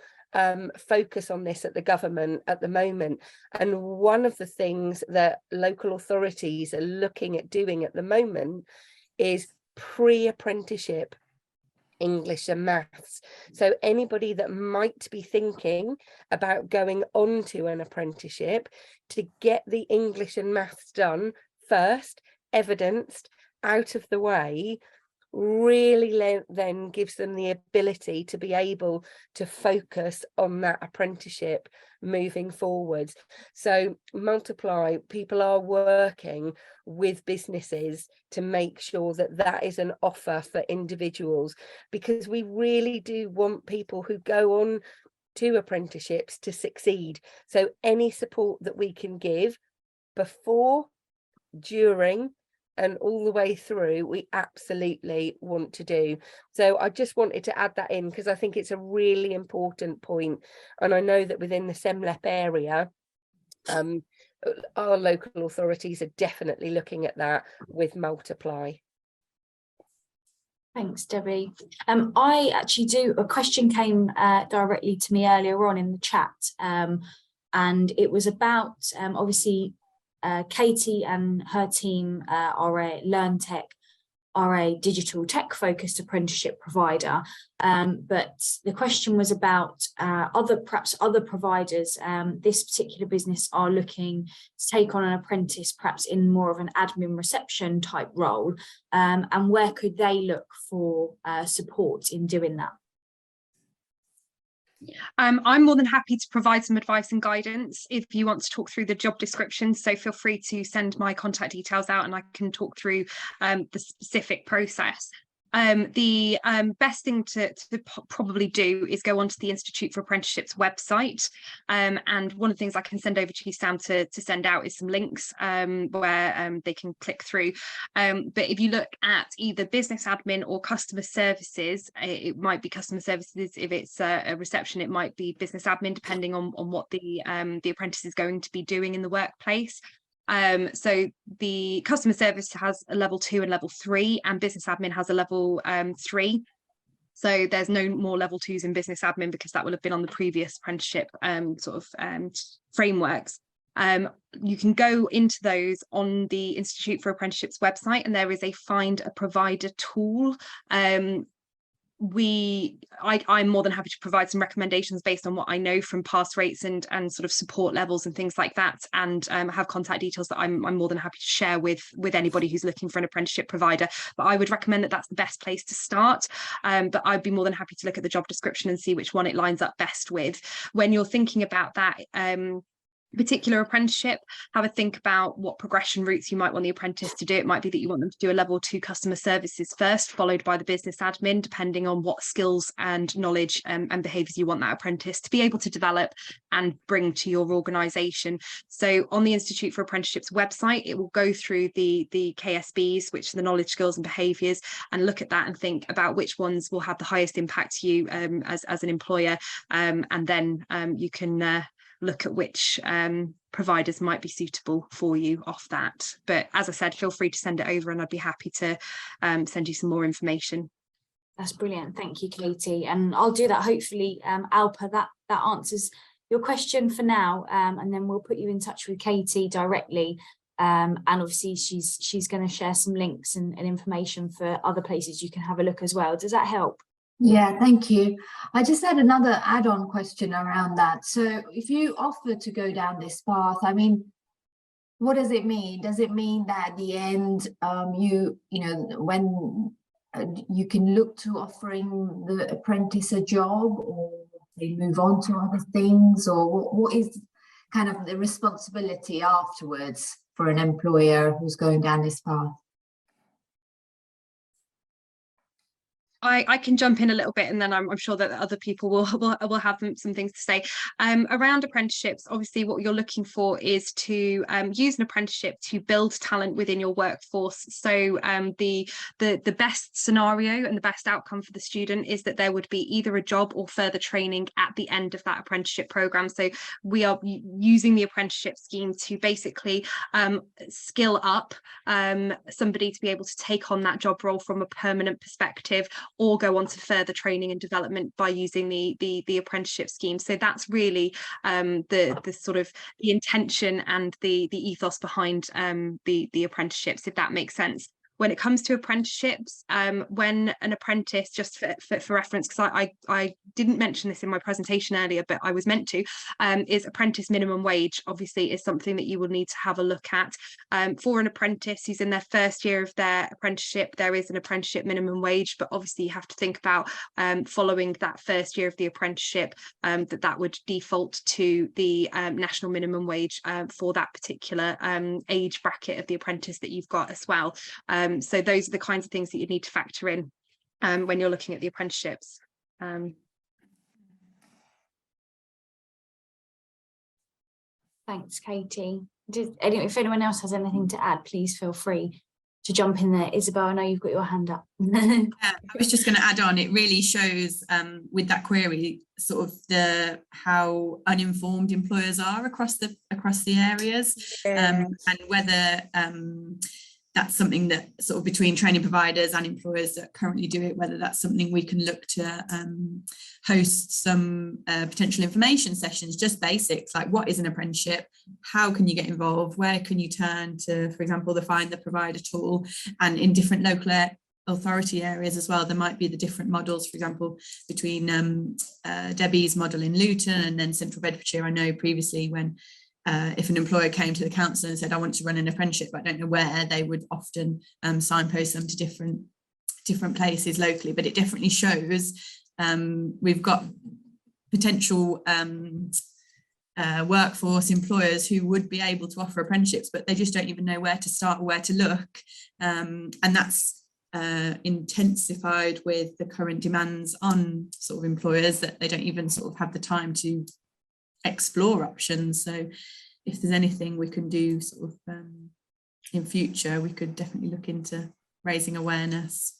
[SPEAKER 4] focus on this at the government at the moment, and one of the things that local authorities are looking at doing at the moment is pre-apprenticeship English and maths. So anybody that might be thinking about going on to an apprenticeship, to get the English and maths done first, evidenced, out of the way, really then gives them the ability to be able to focus on that apprenticeship moving forwards. So Multiply, people are working with businesses to make sure that that is an offer for individuals, because we really do want people who go on to apprenticeships to succeed. So any support that we can give before, during, and all the way through, we absolutely want to do. So I just wanted to add that in, because I think it's a really important point. And I know that within the SEMLEP area, our local authorities are definitely looking at that with Multiply.
[SPEAKER 1] Thanks, Debbie. I actually a question came directly to me earlier on in the chat, and it was about obviously Katie and her team are a LearnTech, are a digital tech focused apprenticeship provider, but the question was about perhaps other providers. This particular business are looking to take on an apprentice perhaps in more of an admin reception type role, and where could they look for support in doing that?
[SPEAKER 3] I'm more than happy to provide some advice and guidance if you want to talk through the job description. So feel free to send my contact details out and I can talk through the specific process. The best thing to probably do is go onto the Institute for Apprenticeships website, and one of the things I can send over to you, Sam, to send out is some links where they can click through. But if you look at either business admin or customer services, it might be customer services. If it's a reception, it might be business admin, depending on what the apprentice is going to be doing in the workplace. So the customer service has a level 2 and level 3, and business admin has a level 3. So there's no more level 2s in business admin, because that will have been on the previous apprenticeship frameworks. You can go into those on the Institute for Apprenticeships website, and there is a find a provider tool. I'm more than happy to provide some recommendations based on what I know from pass rates and sort of support levels and things like that, and have contact details that I'm more than happy to share with anybody who's looking for an apprenticeship provider. But I would recommend that that's the best place to start, but I'd be more than happy to look at the job description and see which one it lines up best with. When you're thinking about that particular apprenticeship, have a think about what progression routes you might want the apprentice to do. It might be that you want them to do a level 2 customer services first, followed by the business admin, depending on what skills and knowledge and behaviours you want that apprentice to be able to develop and bring to your organisation. So on the Institute for Apprenticeships website, it will go through the KSBs, which are the knowledge, skills and behaviours, and look at that and think about which ones will have the highest impact to you as an employer, and then you can look at which providers might be suitable for you off that. But as I said, feel free to send it over, and I'd be happy to send you some more information.
[SPEAKER 1] That's brilliant. Thank you, Katie. And I'll do that. Hopefully, Alpa, that answers your question for now. And then we'll put you in touch with Katie directly. And obviously she's going to share some links and information for other places you can have a look as well. Does that help?
[SPEAKER 7] Yeah, thank you. I just had another add-on question around that. So if you offer to go down this path, I mean, what does it mean? Does it mean that at the end, you know, when you can look to offering the apprentice a job, or they move on to other things, or what is kind of the responsibility afterwards for an employer who's going down this path?
[SPEAKER 3] I can jump in a little bit, and then I'm sure that other people will have some things to say around apprenticeships. Obviously, what you're looking for is to use an apprenticeship to build talent within your workforce. So the best scenario and the best outcome for the student is that there would be either a job or further training at the end of that apprenticeship program. So we are using the apprenticeship scheme to basically skill up somebody to be able to take on that job role from a permanent perspective, or go on to further training and development by using the apprenticeship scheme. So that's really the sort of the intention and the ethos behind the apprenticeships, if that makes sense. When it comes to apprenticeships, when an apprentice, just for reference, because I didn't mention this in my presentation earlier, but I was meant to, is apprentice minimum wage, obviously, is something that you will need to have a look at. For an apprentice who's in their first year of their apprenticeship, there is an apprenticeship minimum wage, but obviously you have to think about following that first year of the apprenticeship, that would default to the national minimum wage for that particular age bracket of the apprentice that you've got as well. So those are the kinds of things that you need to factor in when you're looking at the apprenticeships.
[SPEAKER 1] Thanks, Katie. If anyone else has anything to add, please feel free to jump in there. Isabel, I know you've got your hand up.
[SPEAKER 2] I was just going to add on, it really shows with that query sort of how uninformed employers are across the areas, and whether that's something that sort of between training providers and employers that currently do it, whether that's something we can look to host some potential information sessions, just basics like what is an apprenticeship, how can you get involved, where can you turn to, for example, the Find the Provider tool, and in different local authority areas as well, there might be the different models, for example, between Debbie's model in Luton and then Central Bedfordshire. I know previously when if an employer came to the council and said, I want to run an apprenticeship, but I don't know where, they would often signpost them to different places locally. But it definitely shows we've got potential workforce employers who would be able to offer apprenticeships, but they just don't even know where to start or where to look. And that's intensified with the current demands on sort of employers that they don't even sort of have the time to explore options. So if there's anything we can do sort of in future, we could definitely look into raising awareness.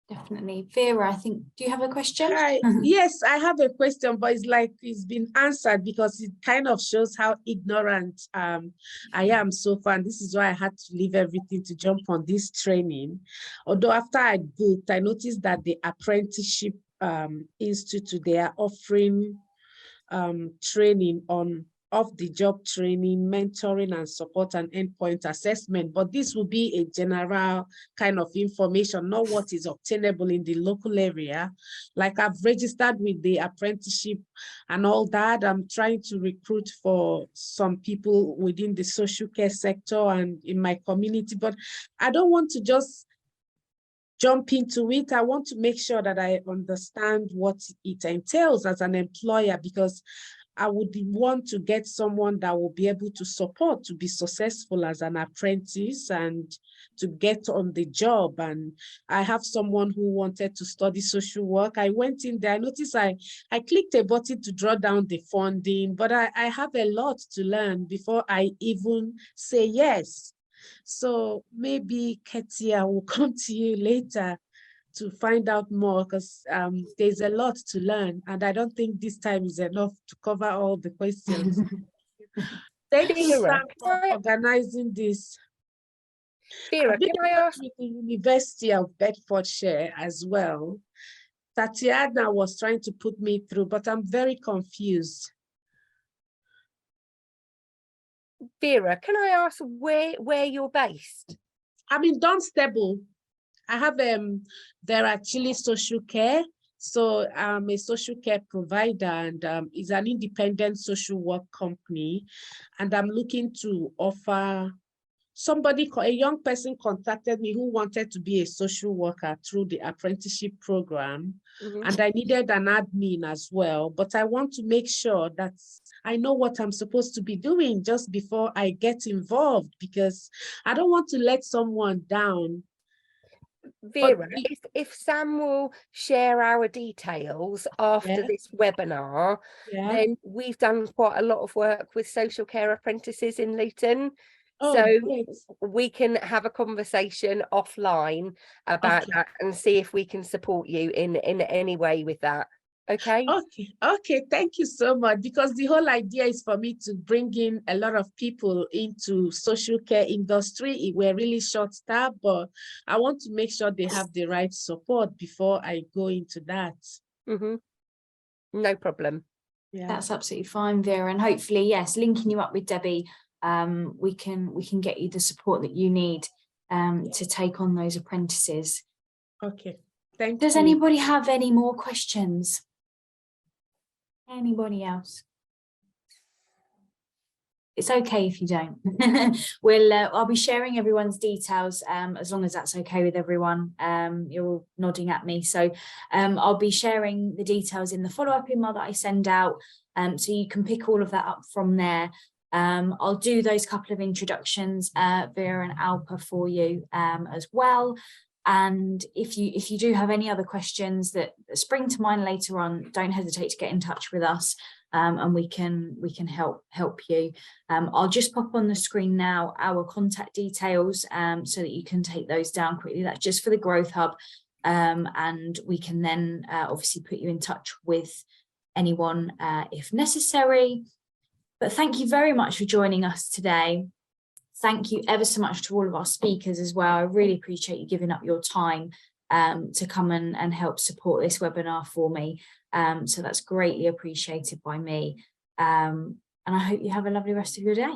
[SPEAKER 1] Definitely. Vera, I think, do you have a question?
[SPEAKER 8] Hi. Yes, I have a question, but it's like it's been answered because it kind of shows how ignorant I am so far. And this is why I had to leave everything to jump on this training. Although after I booked, I noticed that the Apprenticeship Institute, they are offering training on off-the-job training, mentoring and support and endpoint assessment, but this will be a general kind of information, not what is obtainable in the local area. Like I've registered with the apprenticeship and all that. I'm trying to recruit for some people within the social care sector and in my community, but I don't want to just jump into it. I want to make sure that I understand what it entails as an employer, because I would want to get someone that will be able to support to be successful as an apprentice and to get on the job. And I have someone who wanted to study social work. I went in there, I noticed I clicked a button to draw down the funding, but I have a lot to learn before I even say yes. So maybe Ketia will come to you later to find out more, because there's a lot to learn and I don't think this time is enough to cover all the questions. Thank you, Sam, for organizing this.
[SPEAKER 4] Vera, can I ask?
[SPEAKER 8] With the University of Bedfordshire as well. Tatiana was trying to put me through, but I'm very confused.
[SPEAKER 4] Vera, can I ask where you're based?
[SPEAKER 8] I'm in Dunstable. I have they're actually social care. So I'm a social care provider, and it's an independent social work company. And I'm looking to offer a young person contacted me who wanted to be a social worker through the apprenticeship program. Mm-hmm. And I needed an admin as well. But I want to make sure that I know what I'm supposed to be doing just before I get involved, because I don't want to let someone down.
[SPEAKER 4] Vera, if Sam will share our details after this webinar, then we've done quite a lot of work with social care apprentices in Luton. So we can have a conversation offline about that and see if we can support you in any way with that. Okay.
[SPEAKER 8] Okay. Thank you so much. Because the whole idea is for me to bring in a lot of people into social care industry. We're really short-staffed, but I want to make sure they have the right support before I go into that.
[SPEAKER 4] Mm-hmm. No problem.
[SPEAKER 1] Yeah, that's absolutely fine, Vera. And hopefully, yes, linking you up with Debbie, we can get you the support that you need to take on those apprentices.
[SPEAKER 8] Okay. Thank you.
[SPEAKER 1] Does anybody have any more questions? Anybody else? It's okay if you don't. I'll be sharing everyone's details as long as that's okay with everyone. You're all nodding at me, so I'll be sharing the details in the follow-up email that I send out, so you can pick all of that up from there. I'll do those couple of introductions, Vera and Alpa, for you as well. And if you do have any other questions that spring to mind later on, don't hesitate to get in touch with us, and we can help you. I'll just pop on the screen now our contact details so that you can take those down quickly. That's just for the Growth Hub, and we can then obviously put you in touch with anyone if necessary. But thank you very much for joining us today. Thank you ever so much to all of our speakers as well. I really appreciate you giving up your time to come and help support this webinar for me. So that's greatly appreciated by me. And I hope you have a lovely rest of your day.